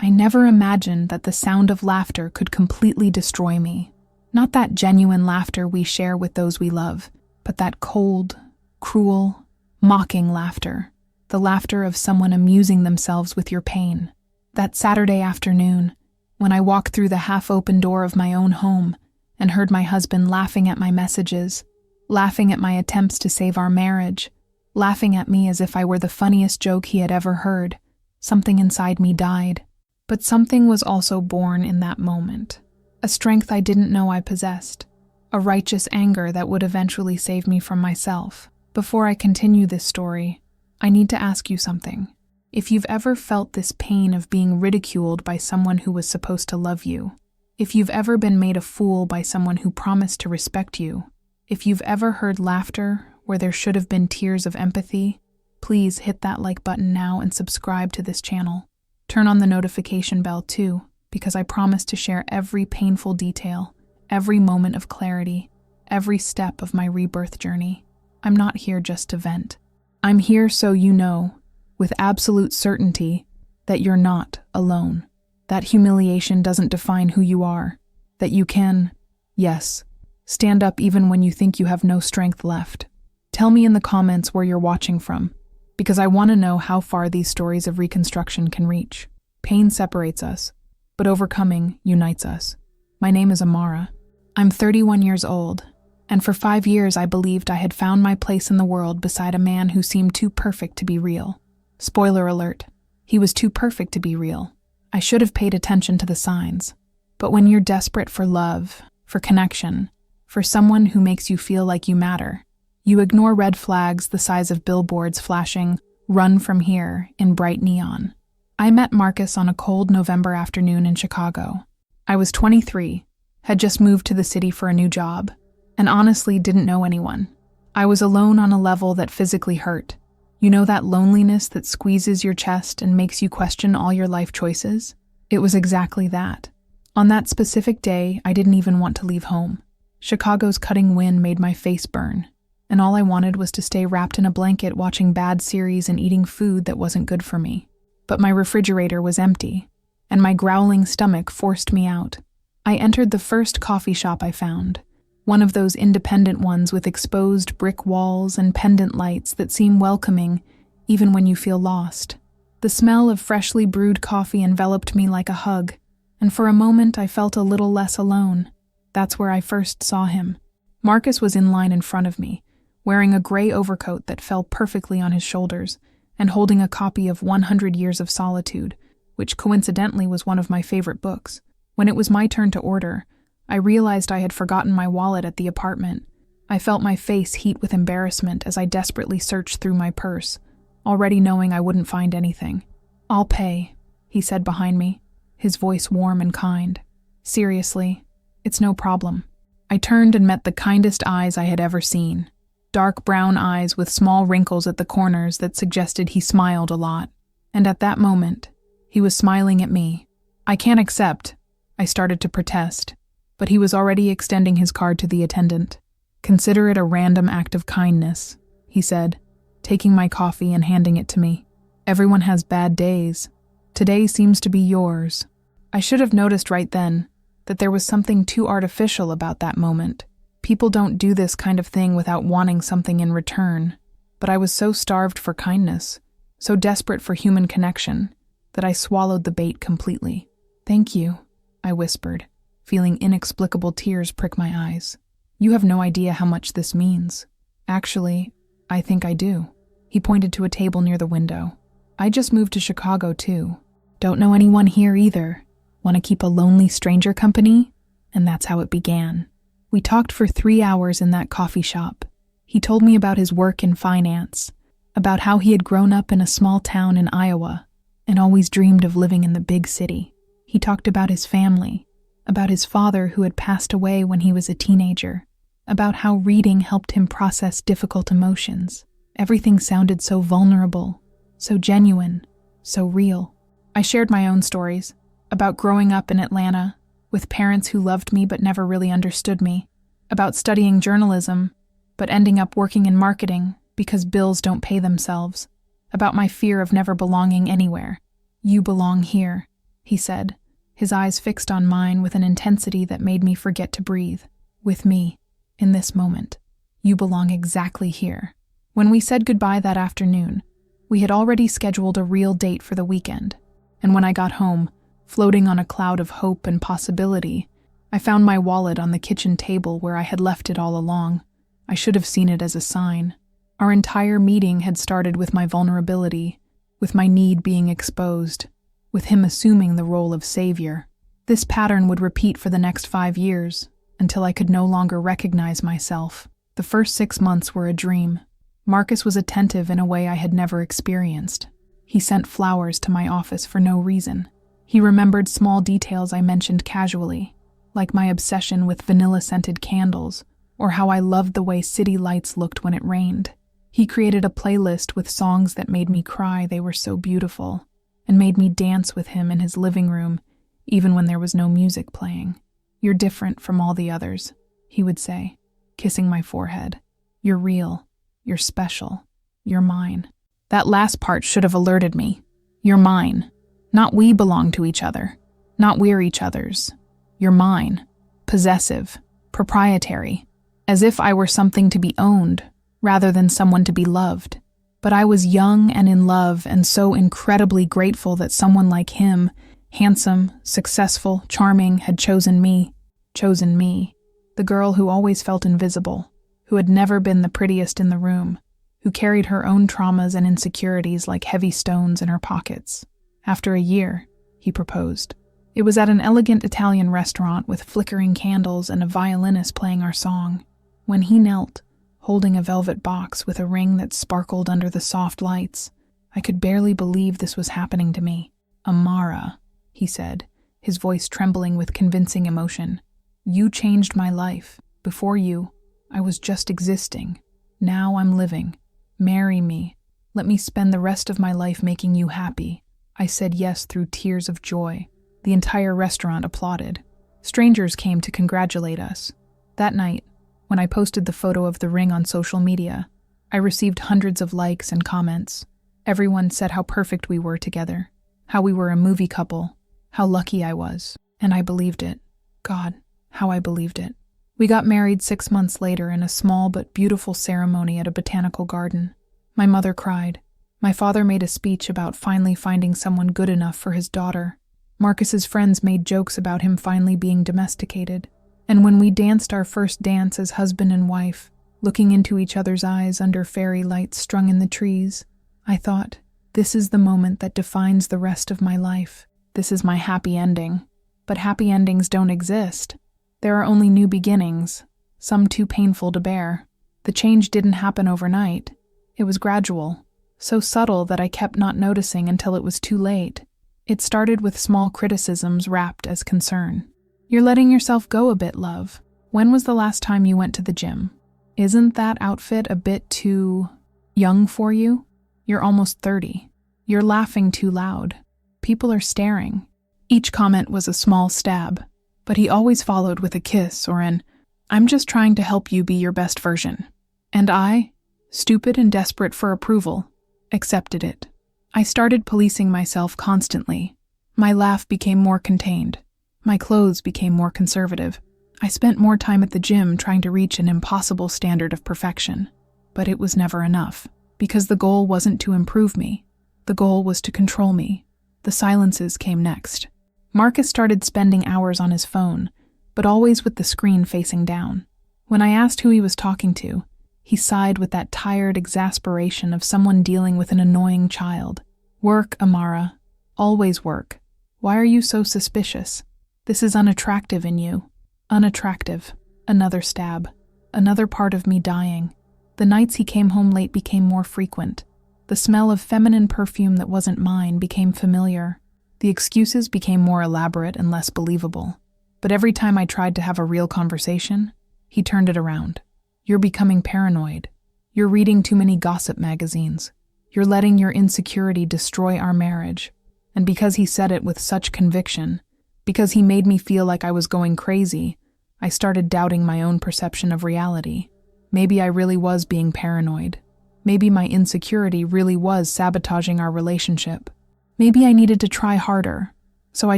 I never imagined that the sound of laughter could completely destroy me. Not that genuine laughter we share with those we love, but that cold, cruel, mocking laughter. The laughter of someone amusing themselves with your pain. That Saturday afternoon, when I walked through the half-open door of my own home and heard my husband laughing at my messages, laughing at my attempts to save our marriage, laughing at me as if I were the funniest joke he had ever heard, something inside me died. But something was also born in that moment. A strength I didn't know I possessed. A righteous anger that would eventually save me from myself. Before I continue this story, I need to ask you something. If you've ever felt this pain of being ridiculed by someone who was supposed to love you, if you've ever been made a fool by someone who promised to respect you, if you've ever heard laughter where there should have been tears of empathy, please hit that like button now and subscribe to this channel. Turn on the notification bell too, because I promise to share every painful detail, every moment of clarity, every step of my rebirth journey. I'm not here just to vent. I'm here so you know, with absolute certainty, that you're not alone. That humiliation doesn't define who you are. That you can, yes, stand up even when you think you have no strength left. Tell me in the comments where you're watching from, because I want to know how far these stories of reconstruction can reach. Pain separates us, but overcoming unites us. My name is Amara. I'm 31 years old, and for 5 years I believed I had found my place in the world beside a man who seemed too perfect to be real. Spoiler alert, he was too perfect to be real. I should have paid attention to the signs. But when you're desperate for love, for connection, for someone who makes you feel like you matter, you ignore red flags the size of billboards flashing, "Run from here," in bright neon. I met Marcus on a cold November afternoon in Chicago. I was 23, had just moved to the city for a new job, and honestly didn't know anyone. I was alone on a level that physically hurt. You know that loneliness that squeezes your chest and makes you question all your life choices? It was exactly that. On that specific day, I didn't even want to leave home. Chicago's cutting wind made my face burn, and all I wanted was to stay wrapped in a blanket watching bad series and eating food that wasn't good for me. But my refrigerator was empty, and my growling stomach forced me out. I entered the first coffee shop I found, one of those independent ones with exposed brick walls and pendant lights that seem welcoming even when you feel lost. The smell of freshly brewed coffee enveloped me like a hug, and for a moment I felt a little less alone. That's where I first saw him. Marcus was in line in front of me, wearing a gray overcoat that fell perfectly on his shoulders, and holding a copy of 100 Years of Solitude, which coincidentally was one of my favorite books. When it was my turn to order, I realized I had forgotten my wallet at the apartment. I felt my face heat with embarrassment as I desperately searched through my purse, already knowing I wouldn't find anything. "I'll pay," he said behind me, his voice warm and kind. "Seriously, it's no problem." I turned and met the kindest eyes I had ever seen. Dark brown eyes with small wrinkles at the corners that suggested he smiled a lot. And at that moment, he was smiling at me. "I can't accept," I started to protest, but he was already extending his card to the attendant. "Consider it a random act of kindness," he said, taking my coffee and handing it to me. "Everyone has bad days. Today seems to be yours." I should have noticed right then that there was something too artificial about that moment. People don't do this kind of thing without wanting something in return. But I was so starved for kindness, so desperate for human connection, that I swallowed the bait completely. "Thank you," I whispered, feeling inexplicable tears prick my eyes. "You have no idea how much this means." "Actually, I think I do." He pointed to a table near the window. "I just moved to Chicago too. Don't know anyone here either. Want to keep a lonely stranger company?" And that's how it began. We talked for 3 hours in that coffee shop. He told me about his work in finance, about how he had grown up in a small town in Iowa and always dreamed of living in the big city. He talked about his family, about his father who had passed away when he was a teenager, about how reading helped him process difficult emotions. Everything sounded so vulnerable, so genuine, so real. I shared my own stories, about growing up in Atlanta, with parents who loved me but never really understood me, about studying journalism, but ending up working in marketing because bills don't pay themselves, about my fear of never belonging anywhere. "You belong here," he said, his eyes fixed on mine with an intensity that made me forget to breathe. With me, in this moment. You belong exactly here. When we said goodbye that afternoon, we had already scheduled a real date for the weekend, and when I got home, floating on a cloud of hope and possibility, I found my wallet on the kitchen table where I had left it all along. I should have seen it as a sign. Our entire meeting had started with my vulnerability, with my need being exposed, with him assuming the role of savior. This pattern would repeat for the next 5 years, until I could no longer recognize myself. The first 6 months were a dream. Marcus was attentive in a way I had never experienced. He sent flowers to my office for no reason. He remembered small details I mentioned casually, like my obsession with vanilla-scented candles, or how I loved the way city lights looked when it rained. He created a playlist with songs that made me cry, they were so beautiful, and made me dance with him in his living room, even when there was no music playing. "You're different from all the others," he would say, kissing my forehead. "You're real. You're special. You're mine." That last part should have alerted me. You're mine. Not we belong to each other. Not we're each other's. You're mine. Possessive. Proprietary. As if I were something to be owned, rather than someone to be loved. But I was young and in love and so incredibly grateful that someone like him, handsome, successful, charming, had chosen me. Chosen me. The girl who always felt invisible, who had never been the prettiest in the room, who carried her own traumas and insecurities like heavy stones in her pockets. After a year, he proposed. It was at an elegant Italian restaurant with flickering candles and a violinist playing our song. When he knelt, holding a velvet box with a ring that sparkled under the soft lights, I could barely believe this was happening to me. "Amara," he said, his voice trembling with convincing emotion. "You changed my life. Before you, I was just existing. Now I'm living. Marry me. Let me spend the rest of my life making you happy." I said yes through tears of joy. The entire restaurant applauded. Strangers came to congratulate us. That night, when I posted the photo of the ring on social media, I received hundreds of likes and comments. Everyone said how perfect we were together, how we were a movie couple, how lucky I was, and I believed it. God, how I believed it. We got married 6 months later in a small but beautiful ceremony at a botanical garden. My mother cried. My father made a speech about finally finding someone good enough for his daughter. Marcus's friends made jokes about him finally being domesticated. And when we danced our first dance as husband and wife, looking into each other's eyes under fairy lights strung in the trees, I thought, this is the moment that defines the rest of my life. This is my happy ending. But happy endings don't exist. There are only new beginnings, some too painful to bear. The change didn't happen overnight. It was gradual, so subtle that I kept not noticing until it was too late. It started with small criticisms wrapped as concern. "You're letting yourself go a bit, love. When was the last time you went to the gym? Isn't that outfit a bit too young for you? You're almost 30. You're laughing too loud. People are staring." Each comment was a small stab, but he always followed with a kiss or an, "I'm just trying to help you be your best version." And I, stupid and desperate for approval, accepted it. I started policing myself constantly. My laugh became more contained. My clothes became more conservative. I spent more time at the gym trying to reach an impossible standard of perfection. But it was never enough, because the goal wasn't to improve me. The goal was to control me. The silences came next. Marcus started spending hours on his phone, but always with the screen facing down. When I asked who he was talking to, he sighed with that tired exasperation of someone dealing with an annoying child. "Work, Amara. Always work. Why are you so suspicious? This is unattractive in you." Unattractive. Another stab. Another part of me dying. The nights he came home late became more frequent. The smell of feminine perfume that wasn't mine became familiar. The excuses became more elaborate and less believable. But every time I tried to have a real conversation, he turned it around. "You're becoming paranoid. You're reading too many gossip magazines. You're letting your insecurity destroy our marriage." And because he said it with such conviction, because he made me feel like I was going crazy, I started doubting my own perception of reality. Maybe I really was being paranoid. Maybe my insecurity really was sabotaging our relationship. Maybe I needed to try harder, So I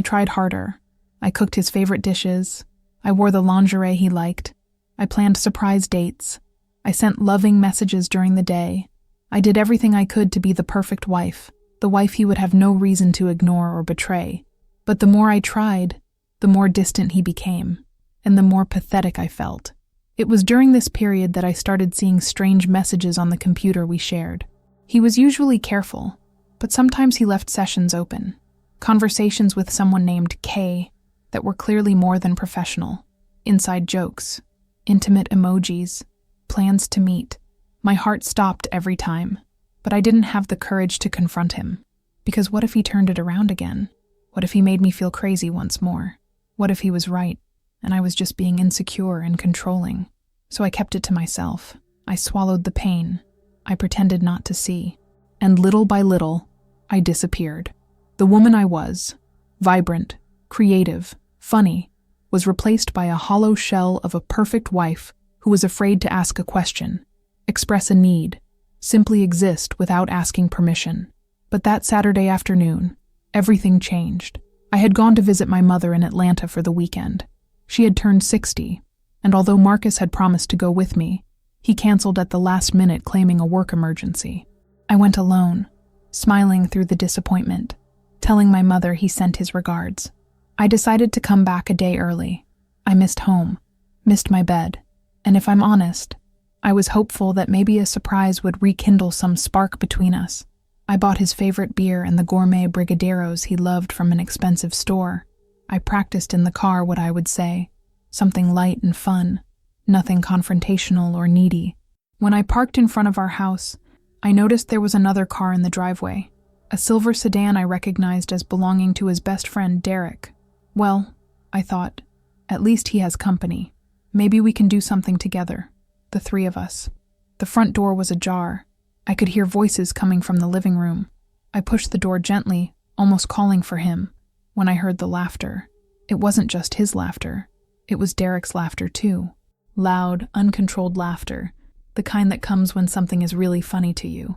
tried harder. I cooked his favorite dishes. I wore the lingerie he liked. I planned surprise dates. I sent loving messages during the day. I did everything I could to be the perfect wife, the wife he would have no reason to ignore or betray. But the more I tried, the more distant he became, and the more pathetic I felt. It was during this period that I started seeing strange messages on the computer we shared. He was usually careful, but sometimes he left sessions open. Conversations with someone named K that were clearly more than professional. Inside jokes, intimate emojis, plans to meet. My heart stopped every time, but I didn't have the courage to confront him. Because what if he turned it around again? What if he made me feel crazy once more? What if he was right, and I was just being insecure and controlling? So I kept it to myself. I swallowed the pain. I pretended not to see. And little by little, I disappeared. The woman I was, vibrant, creative, funny, was replaced by a hollow shell of a perfect wife who was afraid to ask a question, express a need, simply exist without asking permission. But that Saturday afternoon, everything changed. I had gone to visit my mother in Atlanta for the weekend. She had turned 60, and although Marcus had promised to go with me, he canceled at the last minute claiming a work emergency. I went alone, smiling through the disappointment, telling my mother he sent his regards. I decided to come back a day early. I missed home, missed my bed, and if I'm honest, I was hopeful that maybe a surprise would rekindle some spark between us. I bought his favorite beer and the gourmet brigadeiros he loved from an expensive store. I practiced in the car what I would say, something light and fun, nothing confrontational or needy. When I parked in front of our house, I noticed there was another car in the driveway, a silver sedan I recognized as belonging to his best friend Derek. Well, I thought, at least he has company. Maybe we can do something together, the three of us. The front door was ajar. I could hear voices coming from the living room. I pushed the door gently, almost calling for him, when I heard the laughter. It wasn't just his laughter. It was Derek's laughter too. Loud, uncontrolled laughter, the kind that comes when something is really funny to you.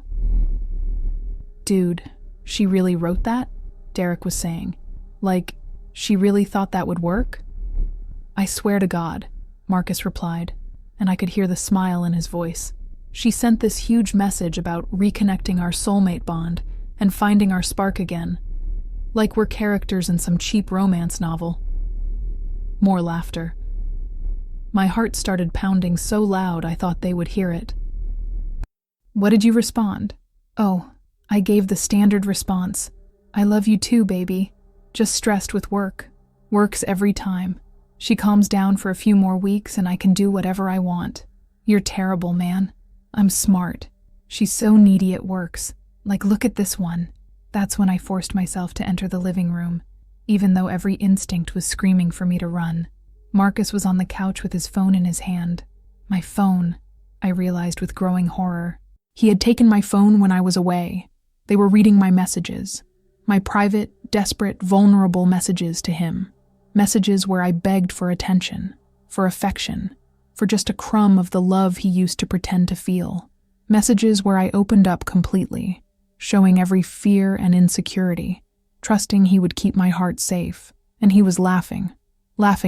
"Dude, she really wrote that?" Derek was saying. "Like, she really thought that would work?" "I swear to God," Marcus replied, and I could hear the smile in his voice. "She sent this huge message about reconnecting our soulmate bond and finding our spark again. Like we're characters in some cheap romance novel." More laughter. My heart started pounding so loud I thought they would hear it. "What did you respond?" "Oh, I gave the standard response. I love you too, baby. Just stressed with work. Works every time. She calms down for a few more weeks and I can do whatever I want. You're terrible, man. I'm smart. She's so needy it works. Like, look at this one." That's when I forced myself to enter the living room, even though every instinct was screaming for me to run. Marcus was on the couch with his phone in his hand. My phone, I realized with growing horror. He had taken my phone when I was away. They were reading my messages. My private, desperate, vulnerable messages to him. Messages where I begged for attention, for affection, for just a crumb of the love he used to pretend to feel. Messages where I opened up completely, showing every fear and insecurity, trusting he would keep my heart safe. And he was laughing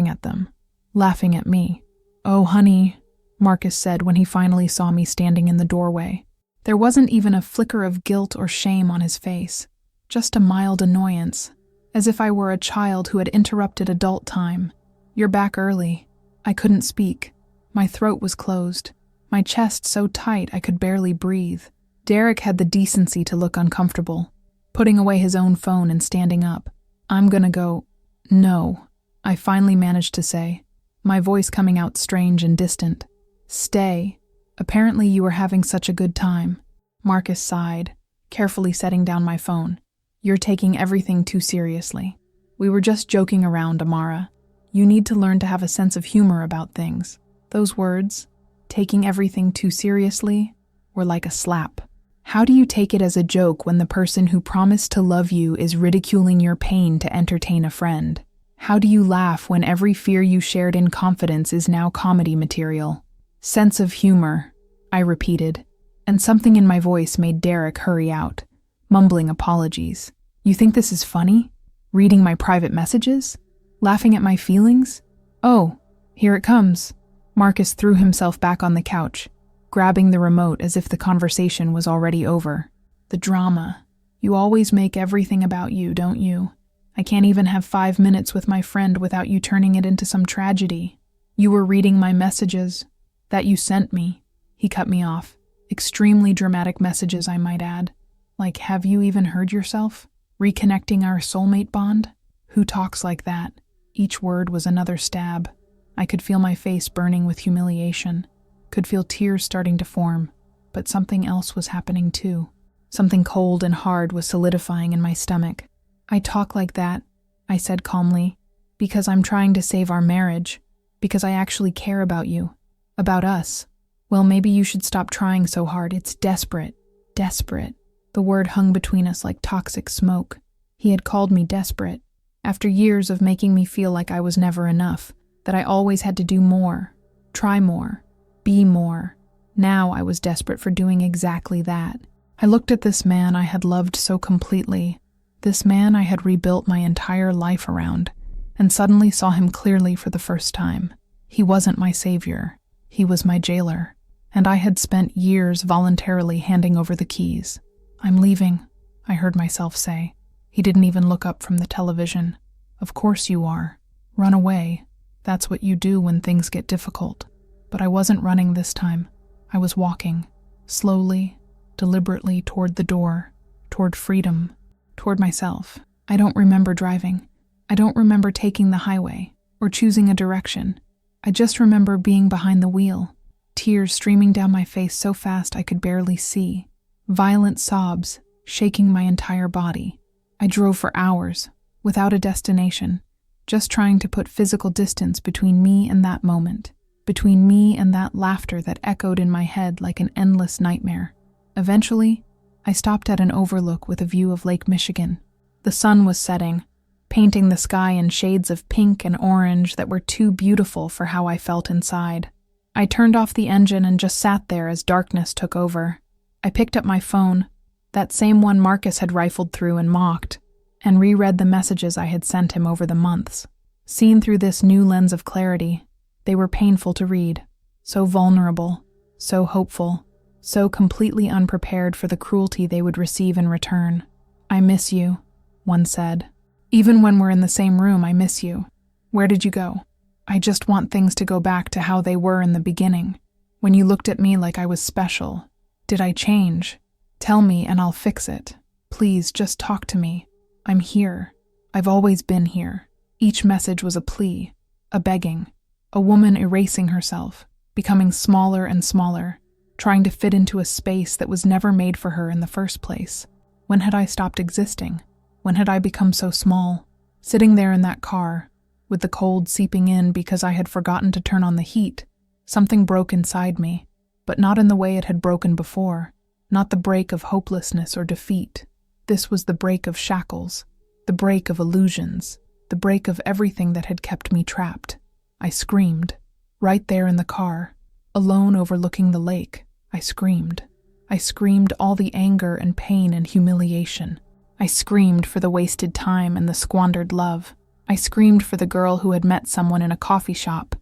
at them, laughing at me. "Oh, honey," Marcus said when he finally saw me standing in the doorway. There wasn't even a flicker of guilt or shame on his face, just a mild annoyance, as if I were a child who had interrupted adult time. "You're back early." I couldn't speak. My throat was closed, my chest so tight I could barely breathe. Derek had the decency to look uncomfortable, putting away his own phone and standing up. "I'm gonna go." "No," I finally managed to say, my voice coming out strange and distant. "Stay. Apparently you were having such a good time." Marcus sighed, carefully setting down my phone. "You're taking everything too seriously. We were just joking around, Amara. You need to learn to have a sense of humor about things." Those words, taking everything too seriously, were like a slap. How do you take it as a joke when the person who promised to love you is ridiculing your pain to entertain a friend? How do you laugh when every fear you shared in confidence is now comedy material? "Sense of humor," I repeated, and something in my voice made Derek hurry out, mumbling apologies. "You think this is funny? Reading my private messages? Laughing at my feelings? Oh, here it comes. Marcus threw himself back on the couch, grabbing the remote as if the conversation was already over. The drama. You always make everything about you, don't you? I can't even have 5 minutes with my friend without you turning it into some tragedy. You were reading my messages that you sent me. He cut me off. Extremely dramatic messages, I might add. Like, have you even heard yourself? Reconnecting our soulmate bond? Who talks like that? Each word was another stab. I could feel my face burning with humiliation. Could feel tears starting to form. But something else was happening too. Something cold and hard was solidifying in my stomach. I talk like that, I said calmly, because I'm trying to save our marriage. Because I actually care about you. About us. Well, maybe you should stop trying so hard. It's desperate. Desperate. The word hung between us like toxic smoke. He had called me desperate. After years of making me feel like I was never enough, that I always had to do more, try more, be more. Now I was desperate for doing exactly that. I looked at this man I had loved so completely, this man I had rebuilt my entire life around, and suddenly saw him clearly for the first time. He wasn't my savior. He was my jailer, and I had spent years voluntarily handing over the keys. I'm leaving, I heard myself say. He didn't even look up from the television. Of course you are. Run away. That's what you do when things get difficult. But I wasn't running this time. I was walking, slowly, deliberately toward the door, toward freedom, toward myself. I don't remember driving. I don't remember taking the highway or choosing a direction. I just remember being behind the wheel, tears streaming down my face so fast I could barely see, violent sobs shaking my entire body. I drove for hours, without a destination, just trying to put physical distance between me and that moment, between me and that laughter that echoed in my head like an endless nightmare. Eventually, I stopped at an overlook with a view of Lake Michigan. The sun was setting, painting the sky in shades of pink and orange that were too beautiful for how I felt inside. I turned off the engine and just sat there as darkness took over. I picked up my phone, that same one Marcus had rifled through and mocked, and reread the messages I had sent him over the months. Seen through this new lens of clarity, they were painful to read, so vulnerable, so hopeful, so completely unprepared for the cruelty they would receive in return. I miss you, one said. Even when we're in the same room, I miss you. Where did you go? I just want things to go back to how they were in the beginning, when you looked at me like I was special. Did I change? Tell me and I'll fix it. Please, just talk to me. I'm here. I've always been here. Each message was a plea, a begging, a woman erasing herself, becoming smaller and smaller, trying to fit into a space that was never made for her in the first place. When had I stopped existing? When had I become so small? Sitting there in that car, with the cold seeping in because I had forgotten to turn on the heat, something broke inside me, but not in the way it had broken before, not the break of hopelessness or defeat. This was the break of shackles, the break of illusions, the break of everything that had kept me trapped. I screamed. Right there in the car, alone overlooking the lake, I screamed. I screamed all the anger and pain and humiliation. I screamed for the wasted time and the squandered love. I screamed for the girl who had met someone in a coffee shop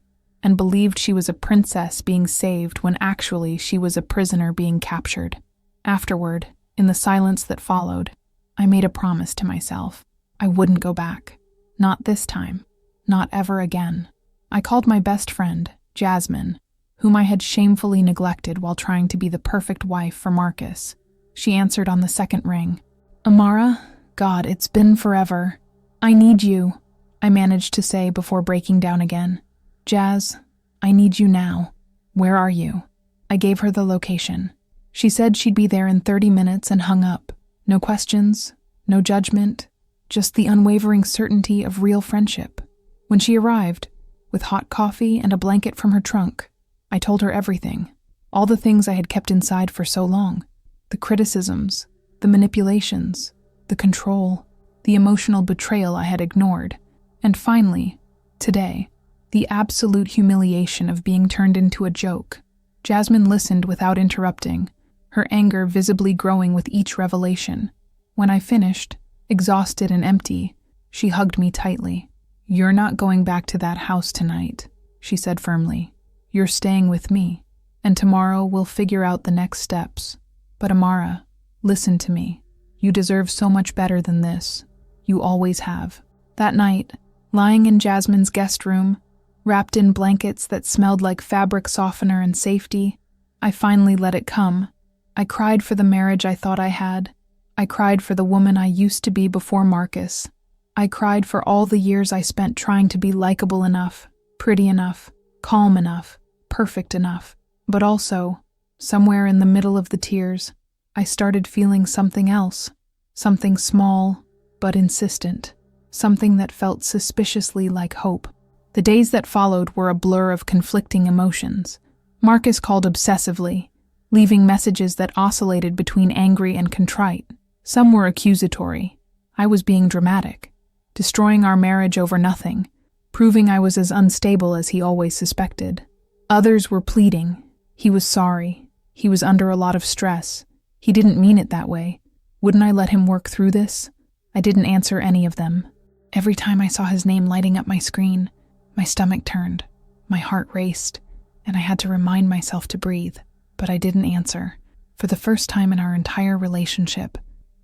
and believed she was a princess being saved when actually she was a prisoner being captured. Afterward, in the silence that followed, I made a promise to myself. I wouldn't go back. Not this time. Not ever again. I called my best friend, Jasmine, whom I had shamefully neglected while trying to be the perfect wife for Marcus. She answered on the second ring. Amara, God, it's been forever. I need you, I managed to say before breaking down again. Jazz, I need you now. Where are you? I gave her the location. She said she'd be there in 30 minutes and hung up. No questions, no judgment, just the unwavering certainty of real friendship. When she arrived, with hot coffee and a blanket from her trunk, I told her everything, all the things I had kept inside for so long, the criticisms, the manipulations, the control, the emotional betrayal I had ignored, and finally, today, the absolute humiliation of being turned into a joke. Jasmine listened without interrupting, her anger visibly growing with each revelation. When I finished, exhausted and empty, She hugged me tightly. "You're not going back to that house tonight," she said firmly. "You're staying with me, and tomorrow we'll figure out the next steps. But Amara, listen to me. You deserve so much better than this. You always have." That night, lying in Jasmine's guest room, wrapped in blankets that smelled like fabric softener and safety, I finally let it come. I cried for the marriage I thought I had. I cried for the woman I used to be before Marcus. I cried for all the years I spent trying to be likable enough, pretty enough, calm enough, perfect enough. But also, somewhere in the middle of the tears, I started feeling something else, something small but insistent, something that felt suspiciously like hope. The days that followed were a blur of conflicting emotions. Marcus called obsessively, leaving messages that oscillated between angry and contrite. Some were accusatory. I was being dramatic, destroying our marriage over nothing, proving I was as unstable as he always suspected. Others were pleading. He was sorry. He was under a lot of stress. He didn't mean it that way. Wouldn't I let him work through this? I didn't answer any of them. Every time I saw his name lighting up my screen, my stomach turned, my heart raced, and I had to remind myself to breathe. But I didn't answer. For the first time in our entire relationship,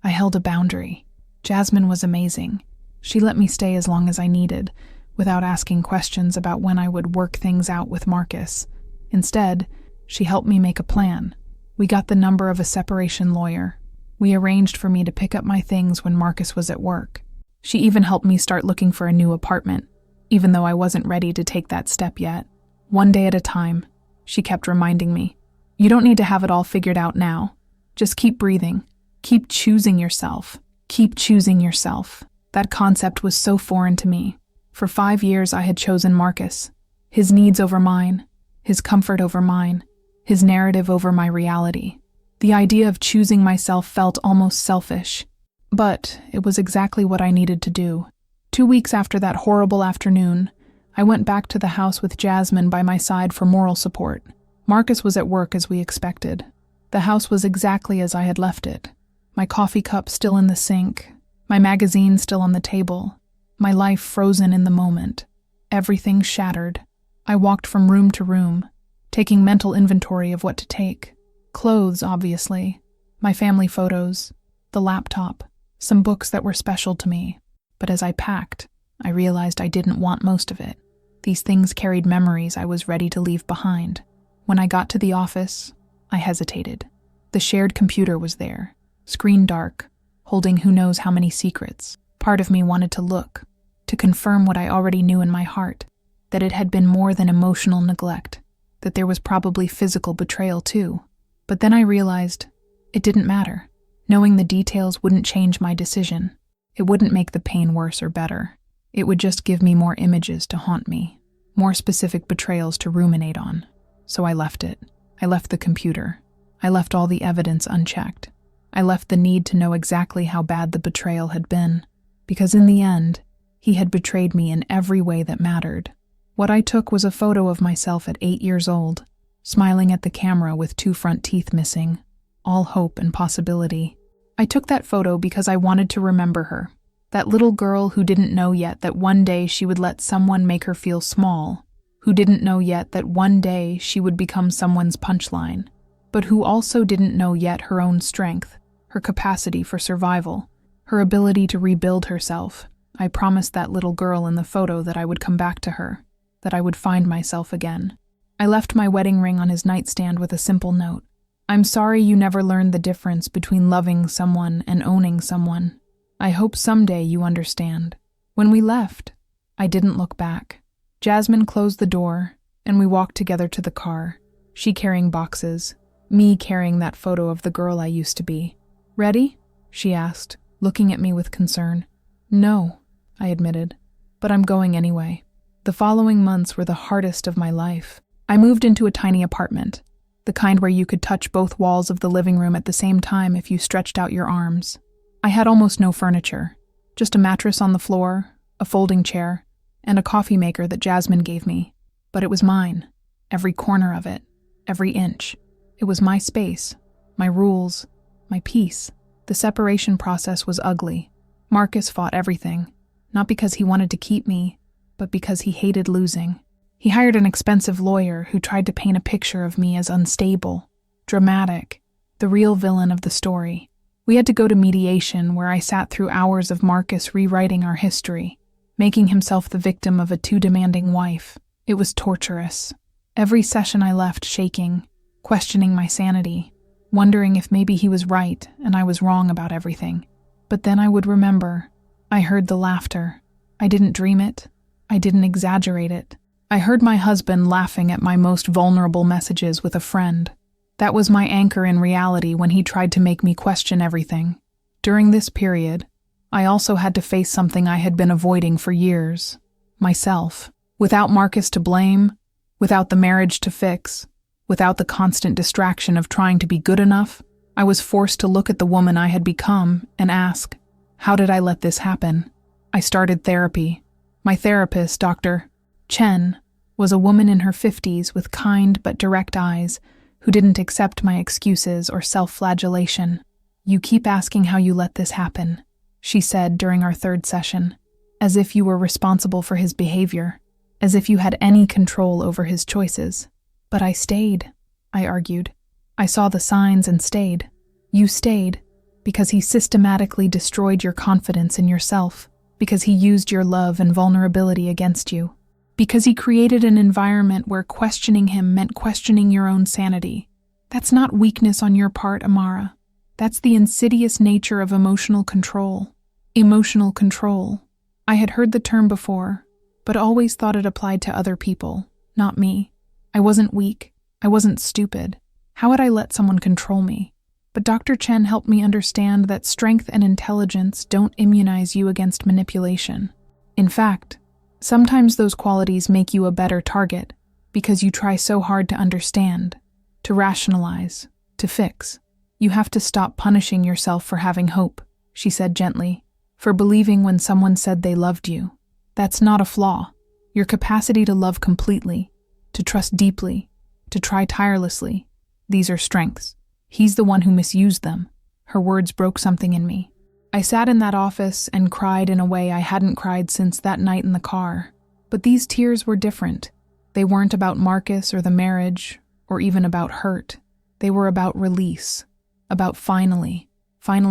I held a boundary. Jasmine was amazing. She let me stay as long as I needed, without asking questions about when I would work things out with Marcus. Instead, she helped me make a plan. We got the number of a separation lawyer. We arranged for me to pick up my things when Marcus was at work. She even helped me start looking for a new apartment, even though I wasn't ready to take that step yet. One day at a time, she kept reminding me, "You don't need to have it all figured out now. Just keep breathing. Keep choosing yourself. Keep choosing yourself." That concept was so foreign to me. For 5 years I had chosen Marcus. His needs over mine, his comfort over mine, his narrative over my reality. The idea of choosing myself felt almost selfish. But it was exactly what I needed to do. 2 weeks after that horrible afternoon, I went back to the house with Jasmine by my side for moral support. Marcus was at work as we expected. The house was exactly as I had left it. My coffee cup still in the sink, my magazine still on the table, my life frozen in the moment. Everything shattered. I walked from room to room, taking mental inventory of what to take. Clothes, obviously, my family photos, the laptop, some books that were special to me. But as I packed, I realized I didn't want most of it. These things carried memories I was ready to leave behind. When I got to the office, I hesitated. The shared computer was there, screen dark, holding who knows how many secrets. Part of me wanted to look, to confirm what I already knew in my heart, that it had been more than emotional neglect, that there was probably physical betrayal too. But then I realized it didn't matter. Knowing the details wouldn't change my decision. It wouldn't make the pain worse or better. It would just give me more images to haunt me, more specific betrayals to ruminate on. So I left it. I left the computer. I left all the evidence unchecked. I left the need to know exactly how bad the betrayal had been, because in the end, he had betrayed me in every way that mattered. What I took was a photo of myself at 8 years old, smiling at the camera with 2 front teeth missing, all hope and possibility. I took that photo because I wanted to remember her, that little girl who didn't know yet that one day she would let someone make her feel small, who didn't know yet that one day she would become someone's punchline, but who also didn't know yet her own strength, her capacity for survival, her ability to rebuild herself. I promised that little girl in the photo that I would come back to her, that I would find myself again. I left my wedding ring on his nightstand with a simple note. "I'm sorry you never learned the difference between loving someone and owning someone. I hope someday you understand." When we left, I didn't look back. Jasmine closed the door, and we walked together to the car, she carrying boxes, me carrying that photo of the girl I used to be. "Ready?" she asked, looking at me with concern. "No," I admitted, "but I'm going anyway." The following months were the hardest of my life. I moved into a tiny apartment, the kind where you could touch both walls of the living room at the same time if you stretched out your arms. I had almost no furniture, just a mattress on the floor, a folding chair, and a coffee maker that Jasmine gave me. But it was mine, every corner of it, every inch. It was my space, my rules, my peace. The separation process was ugly. Marcus fought everything. not because he wanted to keep me, but because he hated losing. He hired an expensive lawyer who tried to paint a picture of me as unstable, dramatic, the real villain of the story. We had to go to mediation where I sat through hours of Marcus rewriting our history, making himself the victim of a too demanding wife. It was torturous. Every session I left shaking, questioning my sanity, wondering if maybe he was right and I was wrong about everything. But then I would remember. I heard the laughter. I didn't dream it. I didn't exaggerate it. I heard my husband laughing at my most vulnerable messages with a friend. That was my anchor in reality when he tried to make me question everything. During this period, I also had to face something I had been avoiding for years. Myself. Without Marcus to blame, without the marriage to fix, without the constant distraction of trying to be good enough, I was forced to look at the woman I had become and ask, how did I let this happen? I started therapy. My therapist, Dr. Chen, was a woman in her 50s with kind but direct eyes who didn't accept my excuses or self-flagellation. You keep asking how you let this happen, she said during our third session, as if you were responsible for his behavior, as if you had any control over his choices. But I stayed, I argued. I saw the signs and stayed. You stayed because he systematically destroyed your confidence in yourself, because he used your love and vulnerability against you, because he created an environment where questioning him meant questioning your own sanity. That's not weakness on your part, Amara. That's the insidious nature of emotional control. Emotional control. I had heard the term before, but always thought it applied to other people, not me. I wasn't weak. I wasn't stupid. How had I let someone control me? But Dr. Chen helped me understand that strength and intelligence don't immunize you against manipulation. In fact, sometimes those qualities make you a better target because you try so hard to understand, to rationalize, to fix. You have to stop punishing yourself for having hope, she said gently, for believing when someone said they loved you. That's not a flaw. Your capacity to love completely, to trust deeply, to try tirelessly, these are strengths. He's the one who misused them. Her words broke something in me. I sat in that office and cried in a way I hadn't cried since that night in the car. But these tears were different. They weren't about Marcus or the marriage, or even about hurt. They were about release, about finally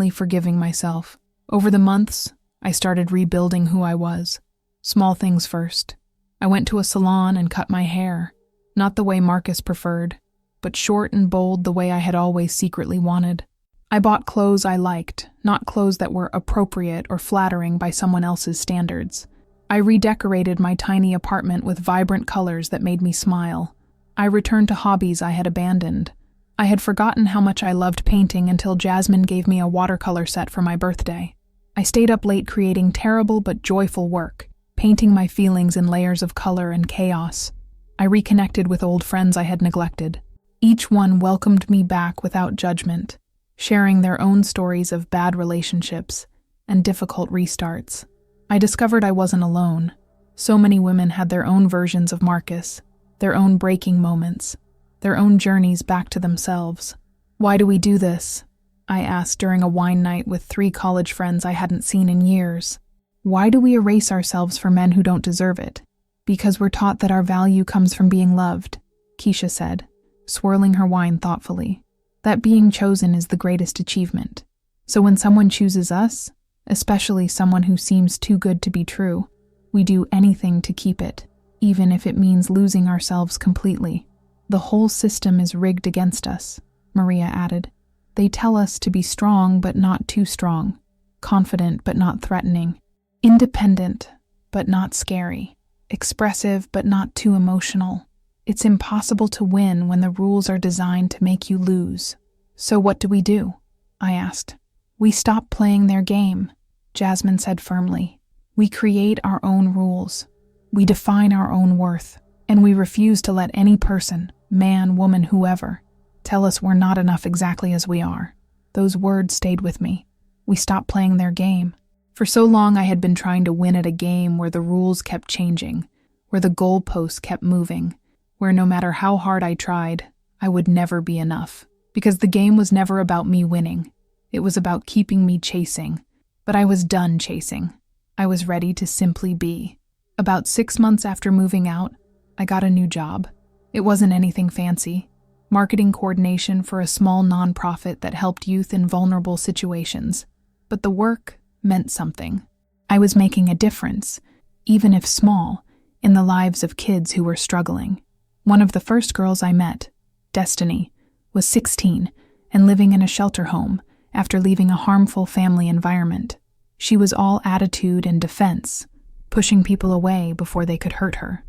forgiving myself. Over the months, I started rebuilding who I was. Small things first. I went to a salon and cut my hair, not the way Marcus preferred, but short and bold the way I had always secretly wanted. I bought clothes I liked, not clothes that were appropriate or flattering by someone else's standards. I redecorated my tiny apartment with vibrant colors that made me smile. I returned to hobbies I had abandoned. I had forgotten how much I loved painting until Jasmine gave me a watercolor set for my birthday. I stayed up late creating terrible but joyful work, painting my feelings in layers of color and chaos. I reconnected with old friends I had neglected. Each one welcomed me back without judgment, sharing their own stories of bad relationships and difficult restarts. I discovered I wasn't alone. So many women had their own versions of Marcus, their own breaking moments, their own journeys back to themselves. Why do we do this? I asked during a wine night with 3 college friends I hadn't seen in years. Why do we erase ourselves for men who don't deserve it? Because we're taught that our value comes from being loved, Keisha said, swirling her wine thoughtfully. That being chosen is the greatest achievement. So when someone chooses us, especially someone who seems too good to be true, we do anything to keep it, even if it means losing ourselves completely. The whole system is rigged against us, Maria added. They tell us to be strong but not too strong, confident but not threatening, independent but not scary, expressive but not too emotional. It's impossible to win when the rules are designed to make you lose. So what do? I asked. We stop playing their game, Jasmine said firmly. We create our own rules. We define our own worth, and we refuse to let any person, man, woman, whoever, tell us we're not enough exactly as we are. Those words stayed with me. We stopped playing their game. For so long I had been trying to win at a game where the rules kept changing, where the goalposts kept moving, where no matter how hard I tried, I would never be enough. Because the game was never about me winning. It was about keeping me chasing. But I was done chasing. I was ready to simply be. About 6 months after moving out, I got a new job. It wasn't anything fancy. Marketing coordination for a small nonprofit that helped youth in vulnerable situations. But the work meant something. I was making a difference, even if small, in the lives of kids who were struggling. One of the first girls I met, Destiny, was 16 and living in a shelter home after leaving a harmful family environment. She was all attitude and defense, pushing people away before they could hurt her.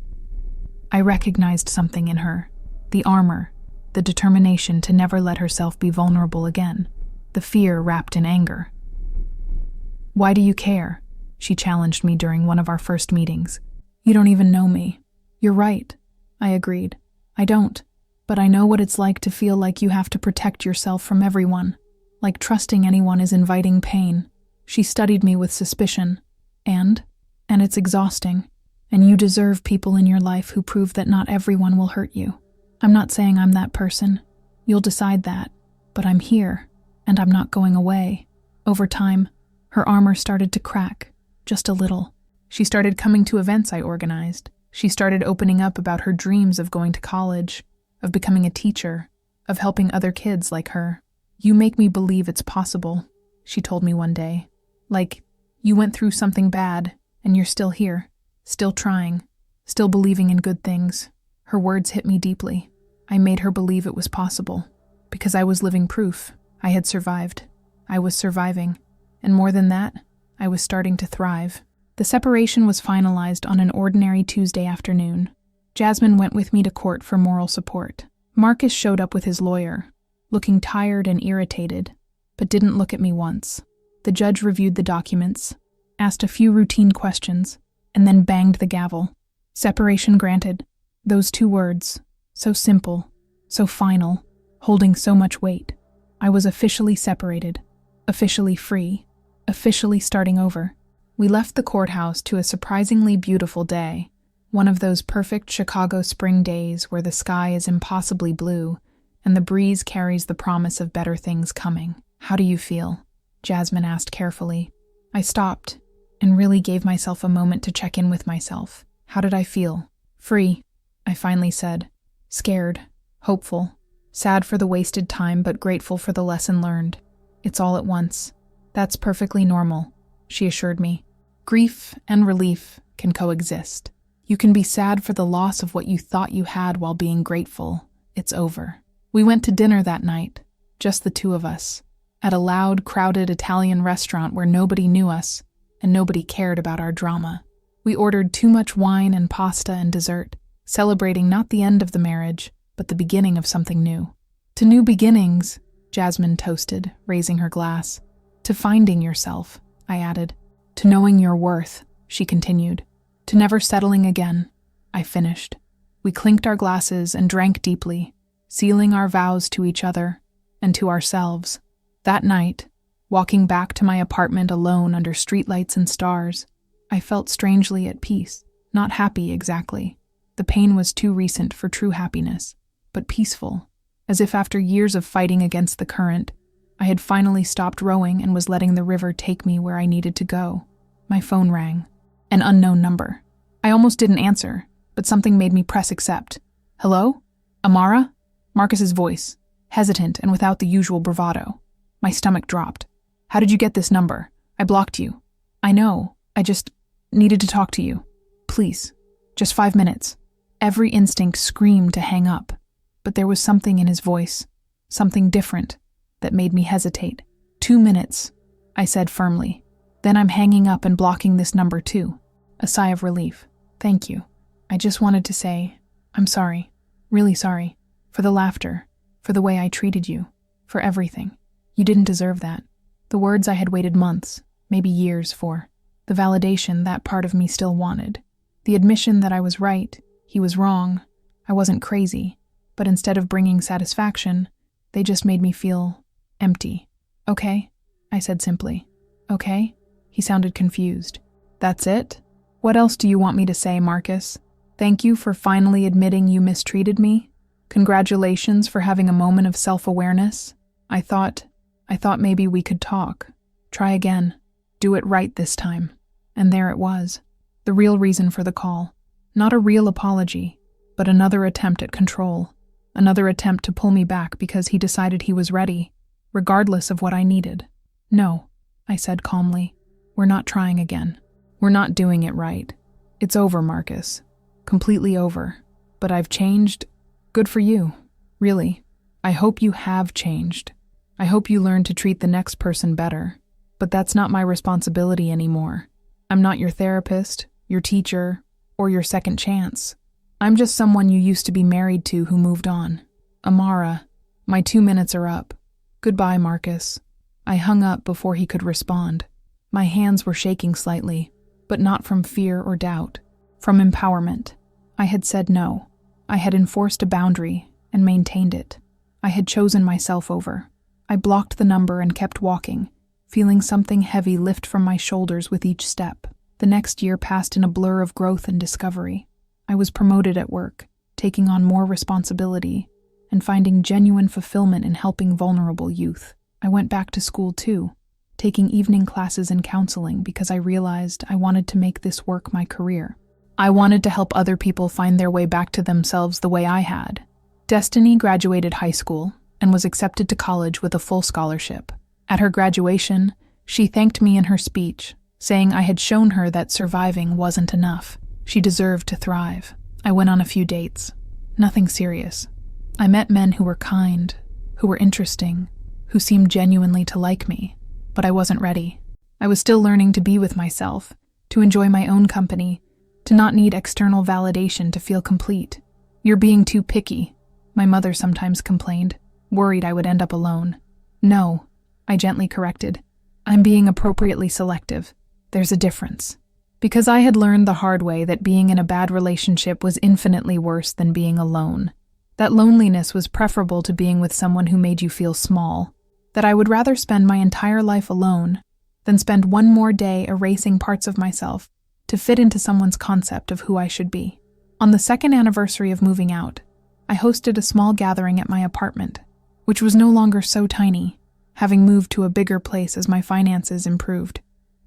I recognized something in her, the armor, the determination to never let herself be vulnerable again, the fear wrapped in anger. "Why do you care?" she challenged me during one of our first meetings. "You don't even know me." "You're right," I agreed. "I don't, but I know what it's like to feel like you have to protect yourself from everyone, like trusting anyone is inviting pain." She studied me with suspicion. And it's exhausting, and you deserve people in your life who prove that not everyone will hurt you. I'm not saying I'm that person. You'll decide that, but I'm here, and I'm not going away. Over time, her armor started to crack, just a little. She started coming to events I organized. She started opening up about her dreams of going to college, of becoming a teacher, of helping other kids like her. "You make me believe it's possible," she told me one day. "Like, you went through something bad, and you're still here, still trying, still believing in good things." Her words hit me deeply. I made her believe it was possible, because I was living proof. I had survived. I was surviving. And more than that, I was starting to thrive. The separation was finalized on an ordinary Tuesday afternoon. Jasmine went with me to court for moral support. Marcus showed up with his lawyer, looking tired and irritated, but didn't look at me once. The judge reviewed the documents, asked a few routine questions, and then banged the gavel. Separation granted. Those 2 words, so simple, so final, holding so much weight. I was officially separated, officially free, officially starting over. We left the courthouse to a surprisingly beautiful day, one of those perfect Chicago spring days where the sky is impossibly blue and the breeze carries the promise of better things coming. "How do you feel?" Jasmine asked carefully. I stopped and really gave myself a moment to check in with myself. How did I feel? "Free," I finally said. Scared, hopeful, sad for the wasted time, but grateful for the lesson learned. "It's all at once." "That's perfectly normal," she assured me. "Grief and relief can coexist. You can be sad for the loss of what you thought you had while being grateful. It's over." We went to dinner that night, just the 2 of us, at a loud, crowded Italian restaurant where nobody knew us and nobody cared about our drama. We ordered too much wine and pasta and dessert, celebrating not the end of the marriage, but the beginning of something new. "To new beginnings," Jasmine toasted, raising her glass. "To finding yourself," I added. "To knowing your worth," she continued. "To never settling again," I finished. We clinked our glasses and drank deeply, sealing our vows to each other and to ourselves. That night, walking back to my apartment alone under streetlights and stars, I felt strangely at peace, not happy exactly. The pain was too recent for true happiness, but peaceful, as if after years of fighting against the current, I had finally stopped rowing and was letting the river take me where I needed to go. My phone rang. An unknown number. I almost didn't answer, but something made me press accept. "Hello? Amara?" Marcus's voice, hesitant and without the usual bravado. My stomach dropped. "How did you get this number? I blocked you." "I know. I just needed to talk to you. Please. Just 5 minutes." Every instinct screamed to hang up, but there was something in his voice, something different, that made me hesitate. 2 minutes, I said firmly. "Then I'm hanging up and blocking this number too." A sigh of relief. "Thank you. I just wanted to say, I'm sorry, really sorry, for the laughter, for the way I treated you, for everything. You didn't deserve that." The words I had waited months, maybe years for. The validation that part of me still wanted. The admission that I was right, he was wrong, I wasn't crazy, but instead of bringing satisfaction, they just made me feel empty. "Okay," I said simply. "Okay?" He sounded confused. "That's it? What else do you want me to say, Marcus? Thank you for finally admitting you mistreated me? Congratulations for having a moment of self-awareness? I thought maybe we could talk. Try again. Do it right this time." And there it was, the real reason for the call. Not a real apology, but another attempt at control. Another attempt to pull me back because he decided he was ready, regardless of what I needed. No, I said calmly. We're not trying again. We're not doing it right. It's over, Marcus. Completely over. But I've changed. Good for you. Really. I hope you have changed. I hope you learn to treat the next person better. But that's not my responsibility anymore. I'm not your therapist, your teacher, or your second chance. I'm just someone you used to be married to who moved on. Amara, my 2 minutes are up. Goodbye, Marcus. I hung up before he could respond. My hands were shaking slightly, but not from fear or doubt, from empowerment. I had said no. I had enforced a boundary and maintained it. I had chosen myself over. I blocked the number and kept walking, feeling something heavy lift from my shoulders with each step. The next year passed in a blur of growth and discovery. I was promoted at work, taking on more responsibility, and finding genuine fulfillment in helping vulnerable youth. I went back to school too, taking evening classes in counseling because I realized I wanted to make this work my career. I wanted to help other people find their way back to themselves the way I had. Destiny graduated high school and was accepted to college with a full scholarship. At her graduation, she thanked me in her speech, saying I had shown her that surviving wasn't enough. She deserved to thrive. I went on a few dates. Nothing serious. I met men who were kind, who were interesting, who seemed genuinely to like me, but I wasn't ready. I was still learning to be with myself, to enjoy my own company, to not need external validation to feel complete. You're being too picky, my mother sometimes complained, worried I would end up alone. No, I gently corrected. I'm being appropriately selective. There's a difference. Because I had learned the hard way that being in a bad relationship was infinitely worse than being alone. That loneliness was preferable to being with someone who made you feel small. That I would rather spend my entire life alone than spend one more day erasing parts of myself to fit into someone's concept of who I should be. On the second anniversary of moving out, I hosted a small gathering at my apartment, which was no longer so tiny, having moved to a bigger place as my finances improved.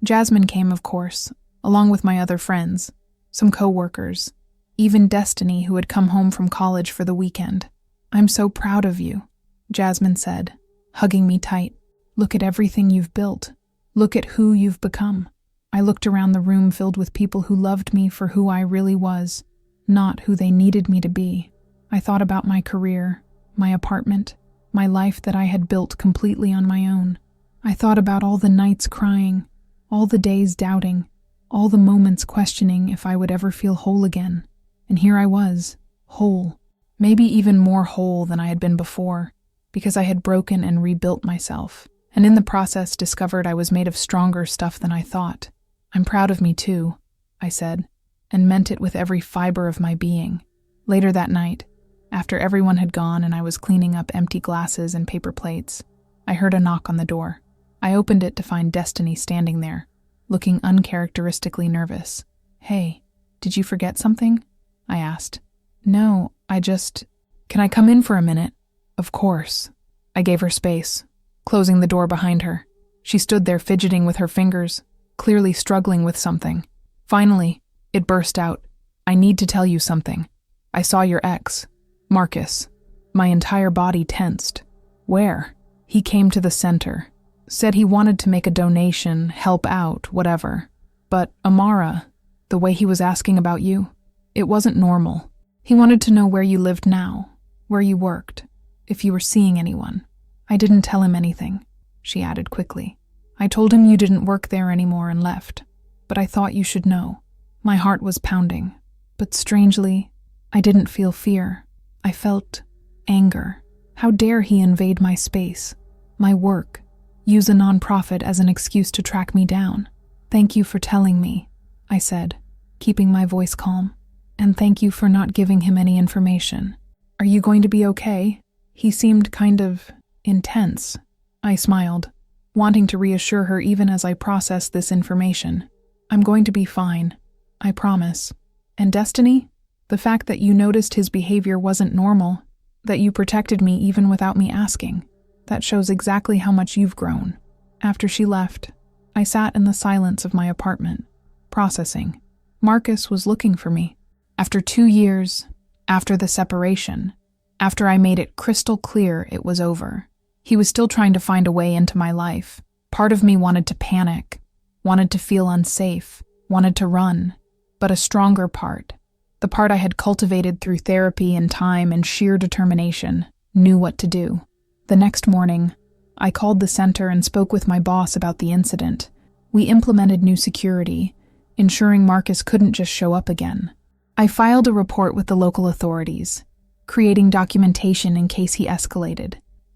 Jasmine came, of course, along with my other friends, some co-workers, even Destiny, who had come home from college for the weekend. I'm so proud of you, Jasmine said, hugging me tight. Look at everything you've built. Look at who you've become. I looked around the room filled with people who loved me for who I really was, not who they needed me to be. I thought about my career, my apartment, my life that I had built completely on my own. I thought about all the nights crying, all the days doubting, all the moments questioning if I would ever feel whole again. And here I was, whole, maybe even more whole than I had been before, because I had broken and rebuilt myself, and in the process discovered I was made of stronger stuff than I thought. I'm proud of me too, I said, and meant it with every fiber of my being. Later that night, after everyone had gone and I was cleaning up empty glasses and paper plates, I heard a knock on the door. I opened it to find Destiny standing there, looking uncharacteristically nervous. Hey, did you forget something? I asked. No, Can I come in for a minute? Of course. I gave her space, closing the door behind her. She stood there fidgeting with her fingers, clearly struggling with something. Finally, it burst out. I need to tell you something. I saw your ex, Marcus. My entire body tensed. Where? He came to the center. Said he wanted to make a donation, help out, whatever. But Amara, the way he was asking about you, it wasn't normal. He wanted to know where you lived now, where you worked, if you were seeing anyone. I didn't tell him anything, she added quickly. I told him you didn't work there anymore and left, but I thought you should know. My heart was pounding, but strangely, I didn't feel fear. I felt anger. How dare he invade my space, my work, use a nonprofit as an excuse to track me down. Thank you for telling me, I said, keeping my voice calm. And thank you for not giving him any information. Are you going to be okay? He seemed kind of intense. I smiled, wanting to reassure her even as I processed this information. I'm going to be fine. I promise. And Destiny? The fact that you noticed his behavior wasn't normal, that you protected me even without me asking, that shows exactly how much you've grown. After she left, I sat in the silence of my apartment, processing. Marcus was looking for me. After 2 years, after the separation, after I made it crystal clear it was over, he was still trying to find a way into my life. Part of me wanted to panic, wanted to feel unsafe, wanted to run, but a stronger part, the part I had cultivated through therapy and time and sheer determination, knew what to do. The next morning, I called the center and spoke with my boss about the incident. We implemented new security, ensuring Marcus couldn't just show up again. I filed a report with the local authorities, creating documentation in case he escalated.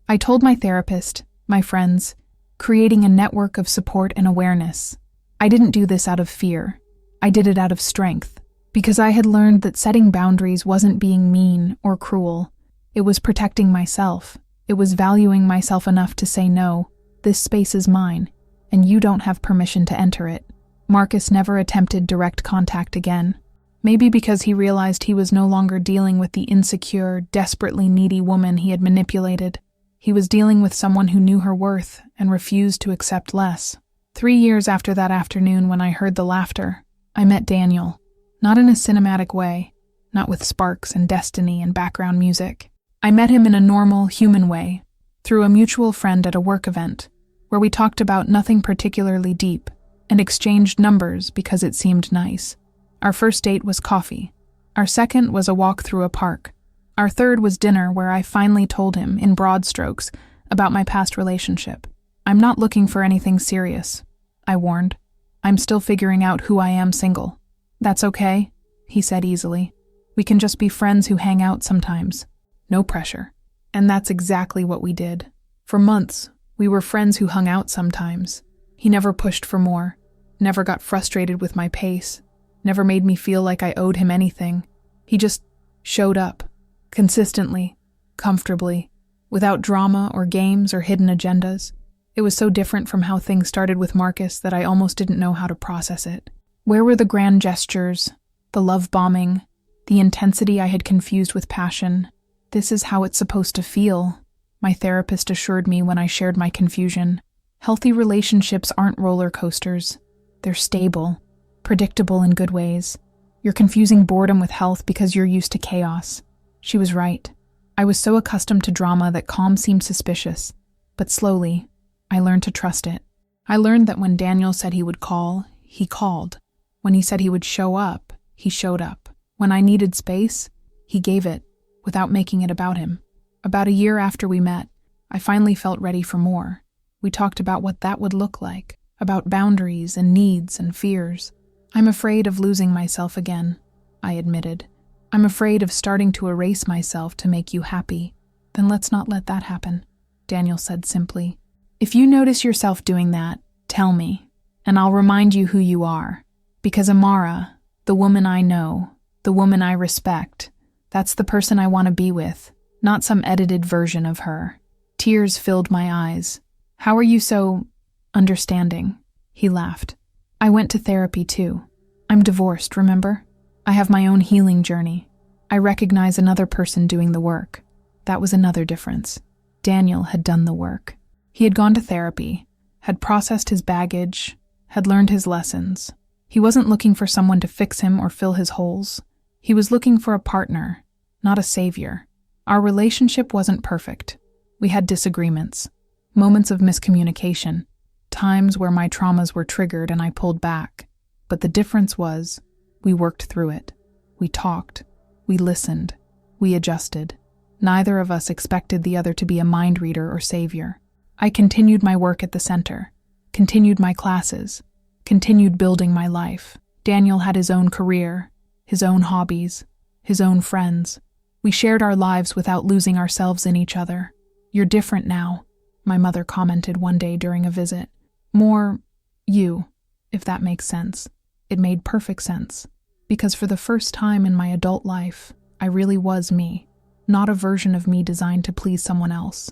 I told my therapist, my friends, creating a network of support and awareness. I didn't do this out of fear. I did it out of strength, because I had learned that setting boundaries wasn't being mean or cruel. It was protecting myself. It was valuing myself enough to say no, this space is mine, and you don't have permission to enter it. Marcus never attempted direct contact again. Maybe because he realized he was no longer dealing with the insecure, desperately needy woman he had manipulated. He was dealing with someone who knew her worth and refused to accept less. 3 years after that afternoon when I heard the laughter, I met Daniel. Not in a cinematic way, not with sparks and destiny and background music. I met him in a normal, human way, through a mutual friend at a work event, where we talked about nothing particularly deep and exchanged numbers because it seemed nice. Our first date was coffee. Our second was a walk through a park. Our third was dinner, where I finally told him, in broad strokes, about my past relationship. I'm not looking for anything serious, I warned. I'm still figuring out who I am single. That's okay, he said easily. We can just be friends who hang out sometimes. No pressure. And that's exactly what we did. For months, we were friends who hung out sometimes. He never pushed for more, never got frustrated with my pace, never made me feel like I owed him anything. He just showed up, consistently, comfortably, without drama or games or hidden agendas. It was so different from how things started with Marcus that I almost didn't know how to process it. Where were the grand gestures, the love bombing, the intensity I had confused with passion? This is how it's supposed to feel, my therapist assured me when I shared my confusion. Healthy relationships aren't roller coasters. They're stable, predictable in good ways. You're confusing boredom with health because you're used to chaos. She was right. I was so accustomed to drama that calm seemed suspicious. But slowly, I learned to trust it. I learned that when Daniel said he would call, he called. When he said he would show up, he showed up. When I needed space, he gave it, without making it about him. About a year after we met, I finally felt ready for more. We talked about what that would look like, about boundaries and needs and fears. I'm afraid of losing myself again, I admitted. I'm afraid of starting to erase myself to make you happy. Then let's not let that happen, Daniel said simply. If you notice yourself doing that, tell me, and I'll remind you who you are. Because Amara, the woman I know, the woman I respect, that's the person I want to be with, not some edited version of her. Tears filled my eyes. How are you so understanding? He laughed. I went to therapy too. I'm divorced, remember? I have my own healing journey. I recognize another person doing the work. That was another difference. Daniel had done the work. He had gone to therapy, had processed his baggage, had learned his lessons. He wasn't looking for someone to fix him or fill his holes. He was looking for a partner, not a savior. Our relationship wasn't perfect. We had disagreements, moments of miscommunication, times where my traumas were triggered and I pulled back. But the difference was, we worked through it. We talked. We listened. We adjusted. Neither of us expected the other to be a mind reader or savior. I continued my work at the center, continued my classes, continued building my life. Daniel had his own career, his own hobbies, his own friends. We shared our lives without losing ourselves in each other. You're different now, my mother commented one day during a visit. More you, if that makes sense. It made perfect sense, because for the first time in my adult life, I really was me, not a version of me designed to please someone else.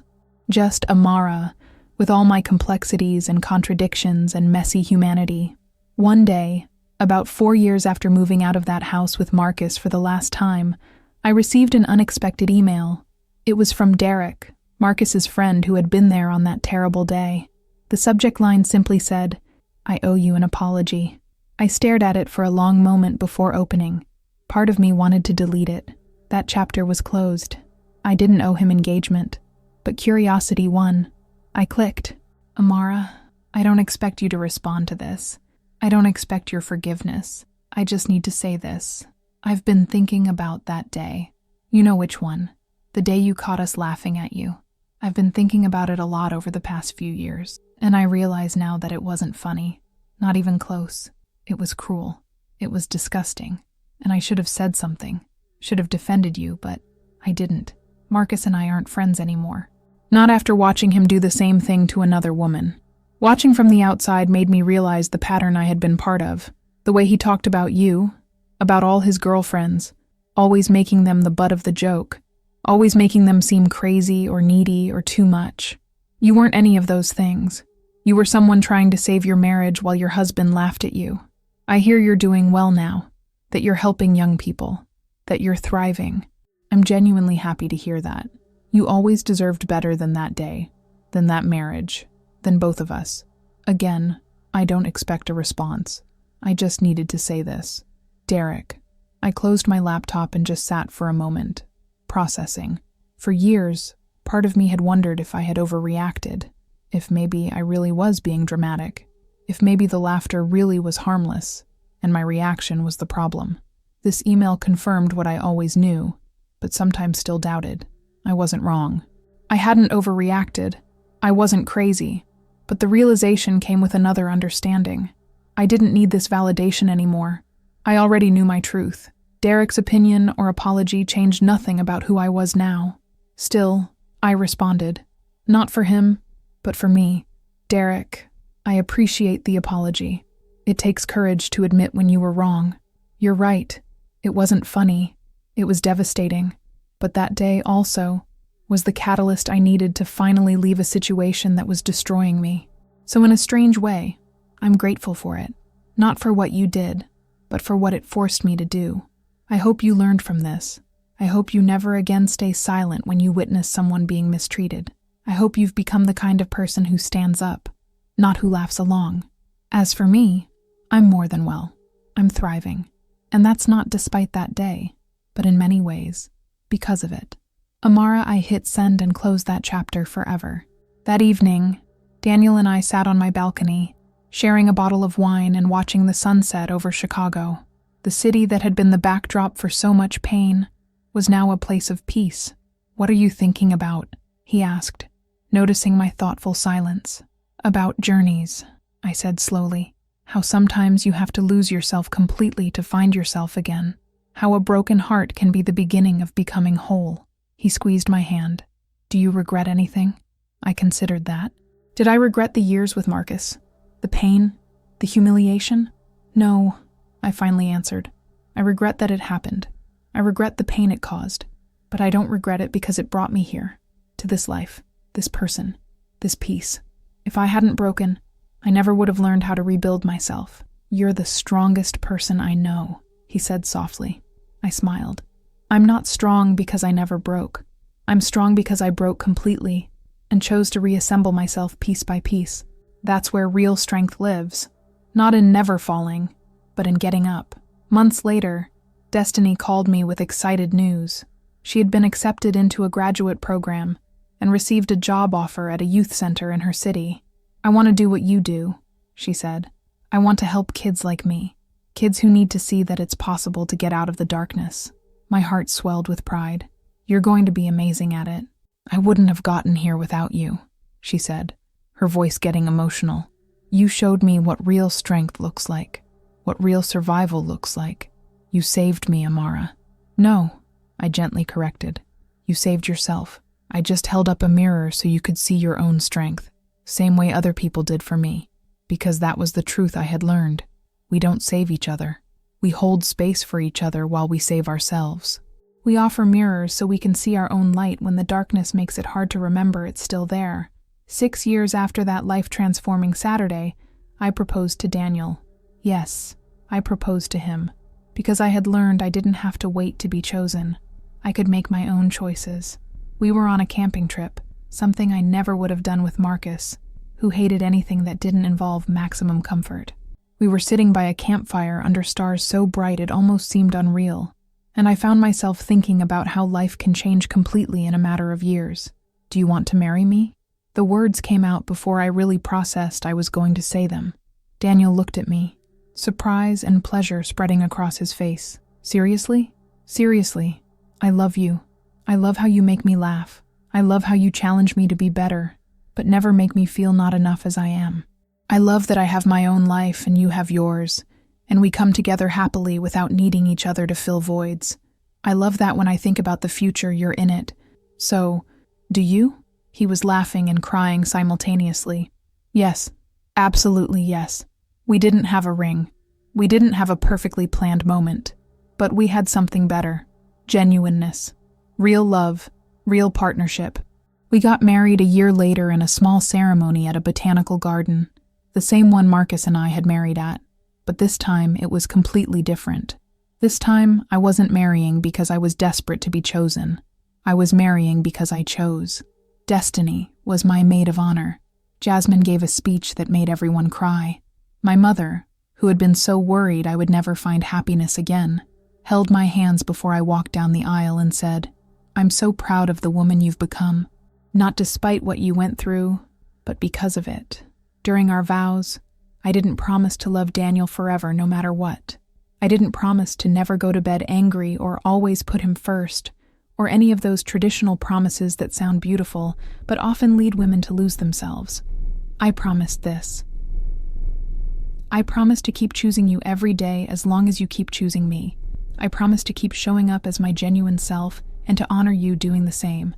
Just Amara, with all my complexities and contradictions and messy humanity. One day, about 4 years after moving out of that house with Marcus for the last time, I received an unexpected email. It was from Derek, Marcus's friend who had been there on that terrible day. The subject line simply said, "I owe you an apology." I stared at it for a long moment before opening. Part of me wanted to delete it. That chapter was closed. I didn't owe him engagement. But curiosity won. I clicked. Amara, I don't expect you to respond to this. I don't expect your forgiveness. I just need to say this. I've been thinking about that day. You know which one. The day you caught us laughing at you. I've been thinking about it a lot over the past few years, and I realize now that it wasn't funny. Not even close. It was cruel. It was disgusting. And I should have said something. Should have defended you, but I didn't. Marcus and I aren't friends anymore. Not after watching him do the same thing to another woman. Watching from the outside made me realize the pattern I had been part of. The way he talked about you, about all his girlfriends, always making them the butt of the joke, always making them seem crazy or needy or too much. You weren't any of those things. You were someone trying to save your marriage while your husband laughed at you. I hear you're doing well now, that you're helping young people, that you're thriving. I'm genuinely happy to hear that. You always deserved better than that day, than that marriage, than both of us. Again, I don't expect a response. I just needed to say this. Derek. I closed my laptop and just sat for a moment, processing. For years, part of me had wondered if I had overreacted, if maybe I really was being dramatic, if maybe the laughter really was harmless, and my reaction was the problem. This email confirmed what I always knew, but sometimes still doubted. I wasn't wrong. I hadn't overreacted. I wasn't crazy. But the realization came with another understanding. I didn't need this validation anymore. I already knew my truth. Derek's opinion or apology changed nothing about who I was now. Still, I responded. Not for him, but for me. Derek, I appreciate the apology. It takes courage to admit when you were wrong. You're right. It wasn't funny. It was devastating. But that day also was the catalyst I needed to finally leave a situation that was destroying me. So in a strange way, I'm grateful for it. Not for what you did, but for what it forced me to do. I hope you learned from this. I hope you never again stay silent when you witness someone being mistreated. I hope you've become the kind of person who stands up, not who laughs along. As for me, I'm more than well. I'm thriving. And that's not despite that day, but in many ways, because of it. Amara, I hit send and closed that chapter forever. That evening, Daniel and I sat on my balcony, sharing a bottle of wine and watching the sunset over Chicago. The city that had been the backdrop for so much pain was now a place of peace. "What are you thinking about?" he asked, noticing my thoughtful silence. "About journeys," I said slowly. "How sometimes you have to lose yourself completely to find yourself again. How a broken heart can be the beginning of becoming whole." He squeezed my hand. "Do you regret anything?" I considered that. Did I regret the years with Marcus? The pain? The humiliation? No, I finally answered. I regret that it happened. I regret the pain it caused. But I don't regret it because it brought me here, to this life, this person, this peace. If I hadn't broken, I never would have learned how to rebuild myself. "You're the strongest person I know," he said softly. I smiled. "I'm not strong because I never broke. I'm strong because I broke completely and chose to reassemble myself piece by piece. That's where real strength lives. Not in never falling, but in getting up." Months later, Destiny called me with excited news. She had been accepted into a graduate program and received a job offer at a youth center in her city. "I want to do what you do," she said. "I want to help kids like me, kids who need to see that it's possible to get out of the darkness." My heart swelled with pride. "You're going to be amazing at it. I wouldn't have gotten here without you," she said, her voice getting emotional. "You showed me what real strength looks like, what real survival looks like. You saved me, Amara." "No," I gently corrected. "You saved yourself. I just held up a mirror so you could see your own strength, same way other people did for me, because that was the truth I had learned. We don't save each other. We hold space for each other while we save ourselves. We offer mirrors so we can see our own light when the darkness makes it hard to remember it's still there." 6 years after that life-transforming Saturday, I proposed to Daniel. Yes, I proposed to him, because I had learned I didn't have to wait to be chosen. I could make my own choices. We were on a camping trip, something I never would have done with Marcus, who hated anything that didn't involve maximum comfort. We were sitting by a campfire under stars so bright it almost seemed unreal, and I found myself thinking about how life can change completely in a matter of years. "Do you want to marry me?" The words came out before I really processed I was going to say them. Daniel looked at me, surprise and pleasure spreading across his face. "Seriously? Seriously. I love you. I love how you make me laugh. I love how you challenge me to be better, but never make me feel not enough as I am. I love that I have my own life and you have yours, and we come together happily without needing each other to fill voids. I love that when I think about the future, you're in it. So, do you?" He was laughing and crying simultaneously. "Yes, absolutely yes. We didn't have a ring. We didn't have a perfectly planned moment. But we had something better. Genuineness. Real love. Real partnership. We got married a year later in a small ceremony at a botanical garden, the same one Marcus and I had married at. But this time it was completely different. This time I wasn't marrying because I was desperate to be chosen. I was marrying because I chose. Destiny was my maid of honor. Jasmine gave a speech that made everyone cry. My mother, who had been so worried I would never find happiness again, held my hands before I walked down the aisle and said, "I'm so proud of the woman you've become, not despite what you went through, but because of it." During our vows, I didn't promise to love Daniel forever no matter what. I didn't promise to never go to bed angry or always put him first, or any of those traditional promises that sound beautiful but often lead women to lose themselves. I promised this. I promise to keep choosing you every day as long as you keep choosing me. I promise to keep showing up as my genuine self and to honor you doing the same.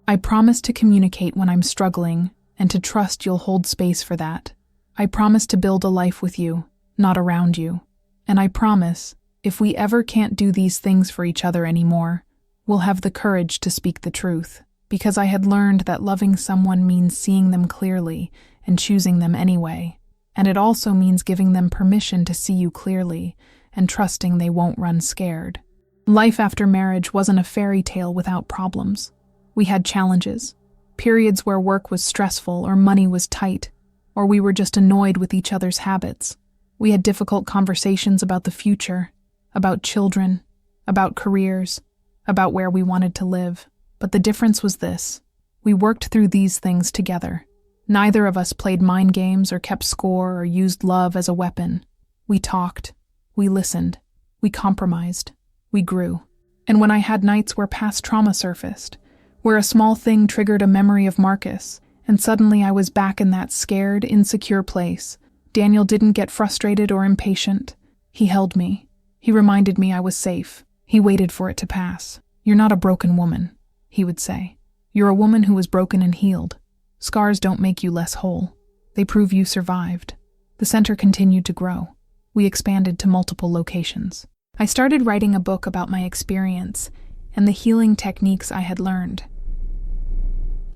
I promise to communicate when I'm struggling and to trust you'll hold space for that. I promise to build a life with you, not around you. And I promise, if we ever can't do these things for each other anymore, we'll have the courage to speak the truth, because I had learned that loving someone means seeing them clearly and choosing them anyway. And it also means giving them permission to see you clearly and trusting they won't run scared. Life after marriage wasn't a fairy tale without problems. We had challenges, periods where work was stressful or money was tight, or we were just annoyed with each other's habits. We had difficult conversations about the future, about children, about careers, about where we wanted to live. But the difference was this: we worked through these things together. Neither of us played mind games or kept score or used love as a weapon. We talked, we listened, we compromised, we grew. And when I had nights where past trauma surfaced, where a small thing triggered a memory of Marcus, and suddenly I was back in that scared, insecure place, Daniel didn't get frustrated or impatient. He held me. He reminded me I was safe. He waited for it to pass. "You're not a broken woman," he would say. "You're a woman who was broken and healed. Scars don't make you less whole. They prove you survived." The center continued to grow. We expanded to multiple locations. I started writing a book about my experience and the healing techniques I had learned.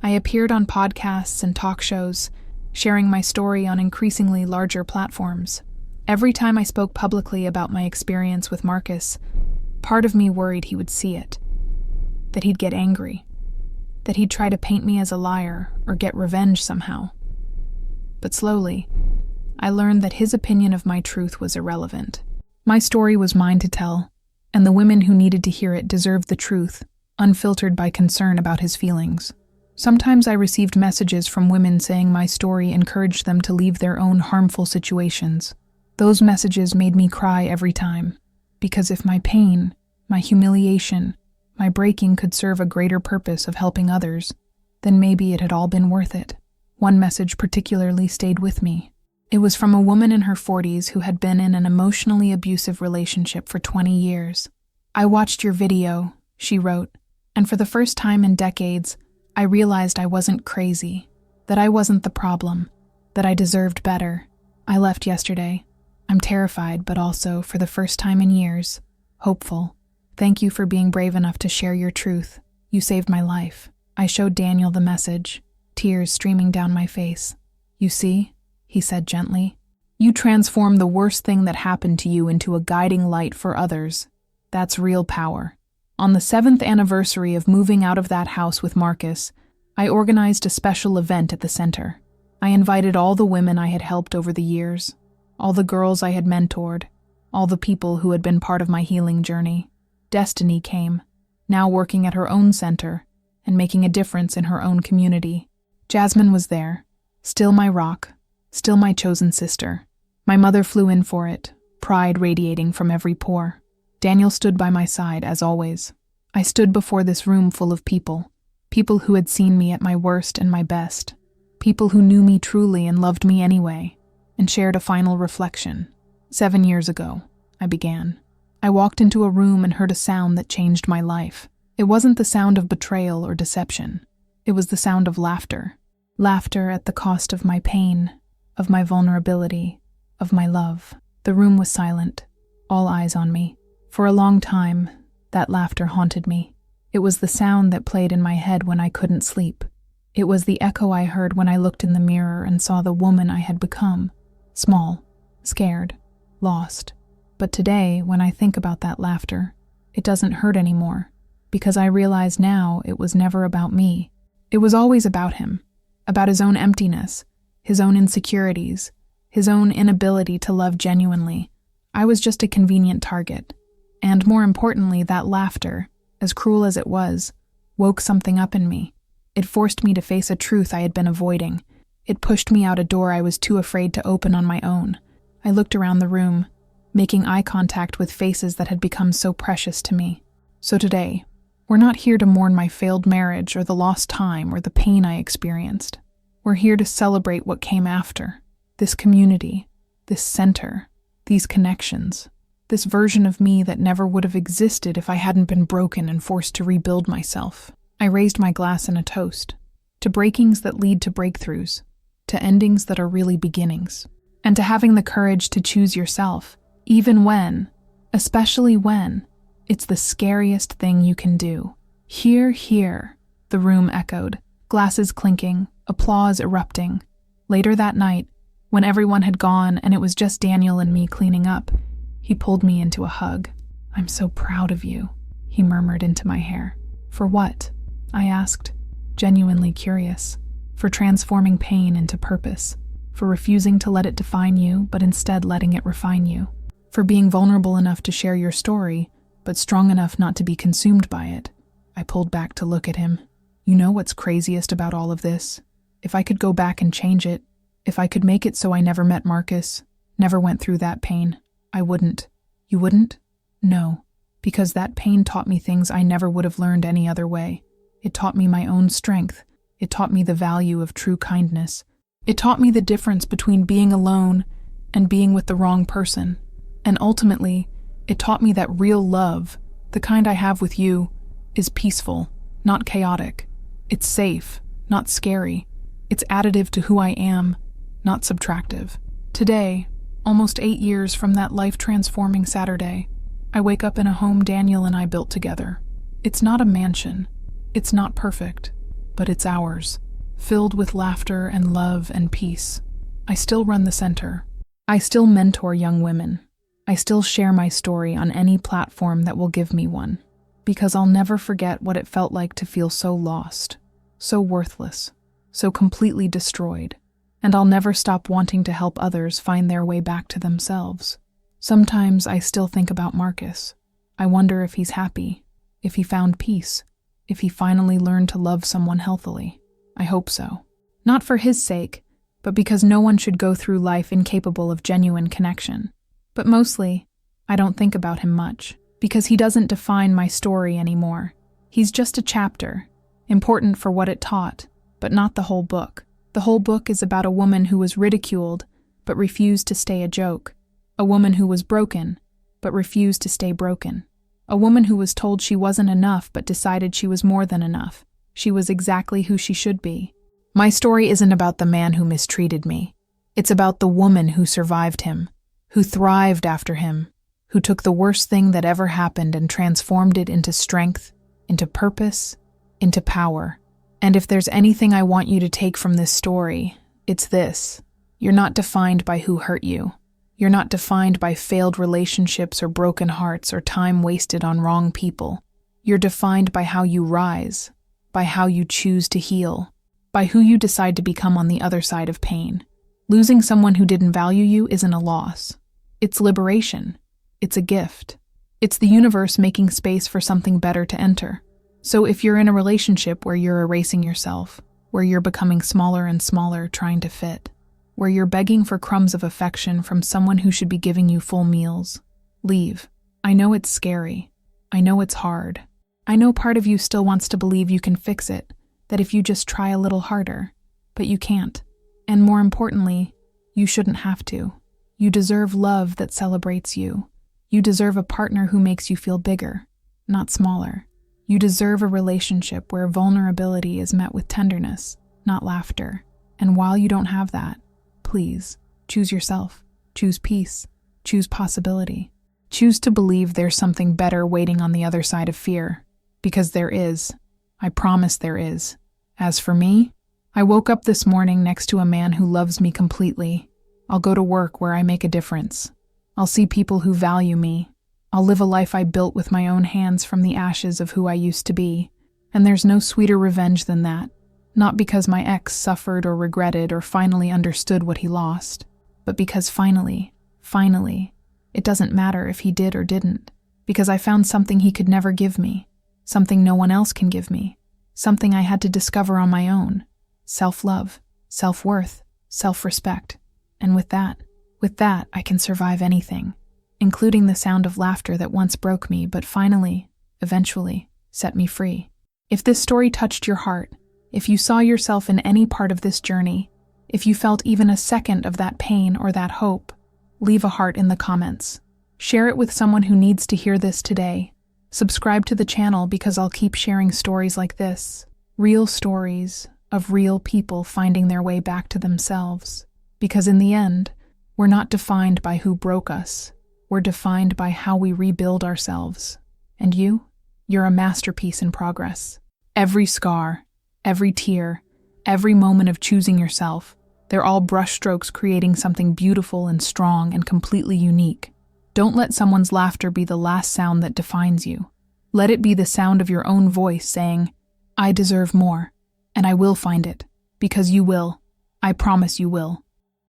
I appeared on podcasts and talk shows, sharing my story on increasingly larger platforms. Every time I spoke publicly about my experience with Marcus, part of me worried he would see it, that he'd get angry, that he'd try to paint me as a liar or get revenge somehow. But slowly, I learned that his opinion of my truth was irrelevant. My story was mine to tell, and the women who needed to hear it deserved the truth, unfiltered by concern about his feelings. Sometimes I received messages from women saying my story encouraged them to leave their own harmful situations. Those messages made me cry every time, because if my pain, my humiliation, my breaking could serve a greater purpose of helping others, then maybe it had all been worth it. One message particularly stayed with me. It was from a woman in her 40s who had been in an emotionally abusive relationship for 20 years. "I watched your video," she wrote, "and for the first time in decades, I realized I wasn't crazy, that I wasn't the problem, that I deserved better. I left yesterday. I'm terrified, but also, for the first time in years, hopeful. Thank you for being brave enough to share your truth. You saved my life." I showed Daniel the message, tears streaming down my face. "You see," he said gently, "you transformed the worst thing that happened to you into a guiding light for others. That's real power." On the 7th anniversary of moving out of that house with Marcus, I organized a special event at the center. I invited all the women I had helped over the years. all the girls I had mentored, all the people who had been part of my healing journey. Destiny came, now working at her own center and making a difference in her own community. Jasmine was there, still my rock, still my chosen sister. My mother flew in for it, pride radiating from every pore. Daniel stood by my side, as always. I stood before this room full of people who had seen me at my worst and my best, people who knew me truly and loved me anyway, and shared a final reflection. 7 years ago, I began. I walked into a room and heard a sound that changed my life. It wasn't the sound of betrayal or deception. It was the sound of laughter. Laughter at the cost of my pain, of my vulnerability, of my love. The room was silent, all eyes on me. For a long time, that laughter haunted me. It was the sound that played in my head when I couldn't sleep. It was the echo I heard when I looked in the mirror and saw the woman I had become. Small, scared, lost. But today, when I think about that laughter, it doesn't hurt anymore, because I realize now it was never about me. It was always about him, about his own emptiness, his own insecurities, his own inability to love genuinely. I was just a convenient target. And more importantly, that laughter, as cruel as it was, woke something up in me. It forced me to face a truth I had been avoiding. It pushed me out a door I was too afraid to open on my own. I looked around the room, making eye contact with faces that had become so precious to me. So today, we're not here to mourn my failed marriage or the lost time or the pain I experienced. We're here to celebrate what came after. This community, this center, these connections. This version of me that never would have existed if I hadn't been broken and forced to rebuild myself. I raised my glass in a toast, to breakings that lead to breakthroughs, to endings that are really beginnings, and to having the courage to choose yourself, even when, especially when, it's the scariest thing you can do. Hear, hear, the room echoed, glasses clinking, applause erupting. Later that night, when everyone had gone and it was just Daniel and me cleaning up, he pulled me into a hug. "I'm so proud of you," he murmured into my hair. "For what?" I asked, genuinely curious. "For transforming pain into purpose. For refusing to let it define you, but instead letting it refine you. For being vulnerable enough to share your story, but strong enough not to be consumed by it." I pulled back to look at him. "You know what's craziest about all of this? If I could go back and change it, if I could make it so I never met Marcus, never went through that pain, I wouldn't." "You wouldn't?" "No, because that pain taught me things I never would have learned any other way. It taught me my own strength. It taught me the value of true kindness. It taught me the difference between being alone and being with the wrong person. And ultimately, it taught me that real love, the kind I have with you, is peaceful, not chaotic. It's safe, not scary. It's additive to who I am, not subtractive." Today, almost 8 years from that life-transforming Saturday, I wake up in a home Daniel and I built together. It's not a mansion. It's not perfect, but it's ours, filled with laughter and love and peace. I still run the center. I still mentor young women. I still share my story on any platform that will give me one, because I'll never forget what it felt like to feel so lost, so worthless, so completely destroyed. And I'll never stop wanting to help others find their way back to themselves. Sometimes I still think about Marcus. I wonder if he's happy, if he found peace, if he finally learned to love someone healthily. I hope so. Not for his sake, but because no one should go through life incapable of genuine connection. But mostly, I don't think about him much, because he doesn't define my story anymore. He's just a chapter, important for what it taught, but not the whole book. The whole book is about a woman who was ridiculed, but refused to stay a joke. A woman who was broken, but refused to stay broken. A woman who was told she wasn't enough, but decided she was more than enough. She was exactly who she should be. My story isn't about the man who mistreated me. It's about the woman who survived him, who thrived after him, who took the worst thing that ever happened and transformed it into strength, into purpose, into power. And if there's anything I want you to take from this story, it's this. You're not defined by who hurt you. You're not defined by failed relationships or broken hearts or time wasted on wrong people. You're defined by how you rise, by how you choose to heal, by who you decide to become on the other side of pain. Losing someone who didn't value you isn't a loss. It's liberation. It's a gift. It's the universe making space for something better to enter. So if you're in a relationship where you're erasing yourself, where you're becoming smaller and smaller trying to fit, where you're begging for crumbs of affection from someone who should be giving you full meals, leave. I know it's scary. I know it's hard. I know part of you still wants to believe you can fix it, that if you just try a little harder, but you can't. And more importantly, you shouldn't have to. You deserve love that celebrates you. You deserve a partner who makes you feel bigger, not smaller. You deserve a relationship where vulnerability is met with tenderness, not laughter. And while you don't have that, please, choose yourself. Choose peace. Choose possibility. Choose to believe there's something better waiting on the other side of fear. Because there is. I promise there is. As for me, I woke up this morning next to a man who loves me completely. I'll go to work where I make a difference. I'll see people who value me. I'll live a life I built with my own hands from the ashes of who I used to be. And there's no sweeter revenge than that. Not because my ex suffered or regretted or finally understood what he lost, but because finally, it doesn't matter if he did or didn't, because I found something he could never give me, something no one else can give me, something I had to discover on my own. Self-love, self-worth, self-respect. And with that, I can survive anything, including the sound of laughter that once broke me, but finally, eventually, set me free. If this story touched your heart, if you saw yourself in any part of this journey, if you felt even a second of that pain or that hope, leave a heart in the comments. Share it with someone who needs to hear this today. Subscribe to the channel because I'll keep sharing stories like this. Real stories of real people finding their way back to themselves. Because in the end, we're not defined by who broke us. We're defined by how we rebuild ourselves. And you're a masterpiece in progress. Every scar, every tear, every moment of choosing yourself, they're all brushstrokes creating something beautiful and strong and completely unique. Don't let someone's laughter be the last sound that defines you. Let it be the sound of your own voice saying, I deserve more, and I will find it, because you will. I promise you will.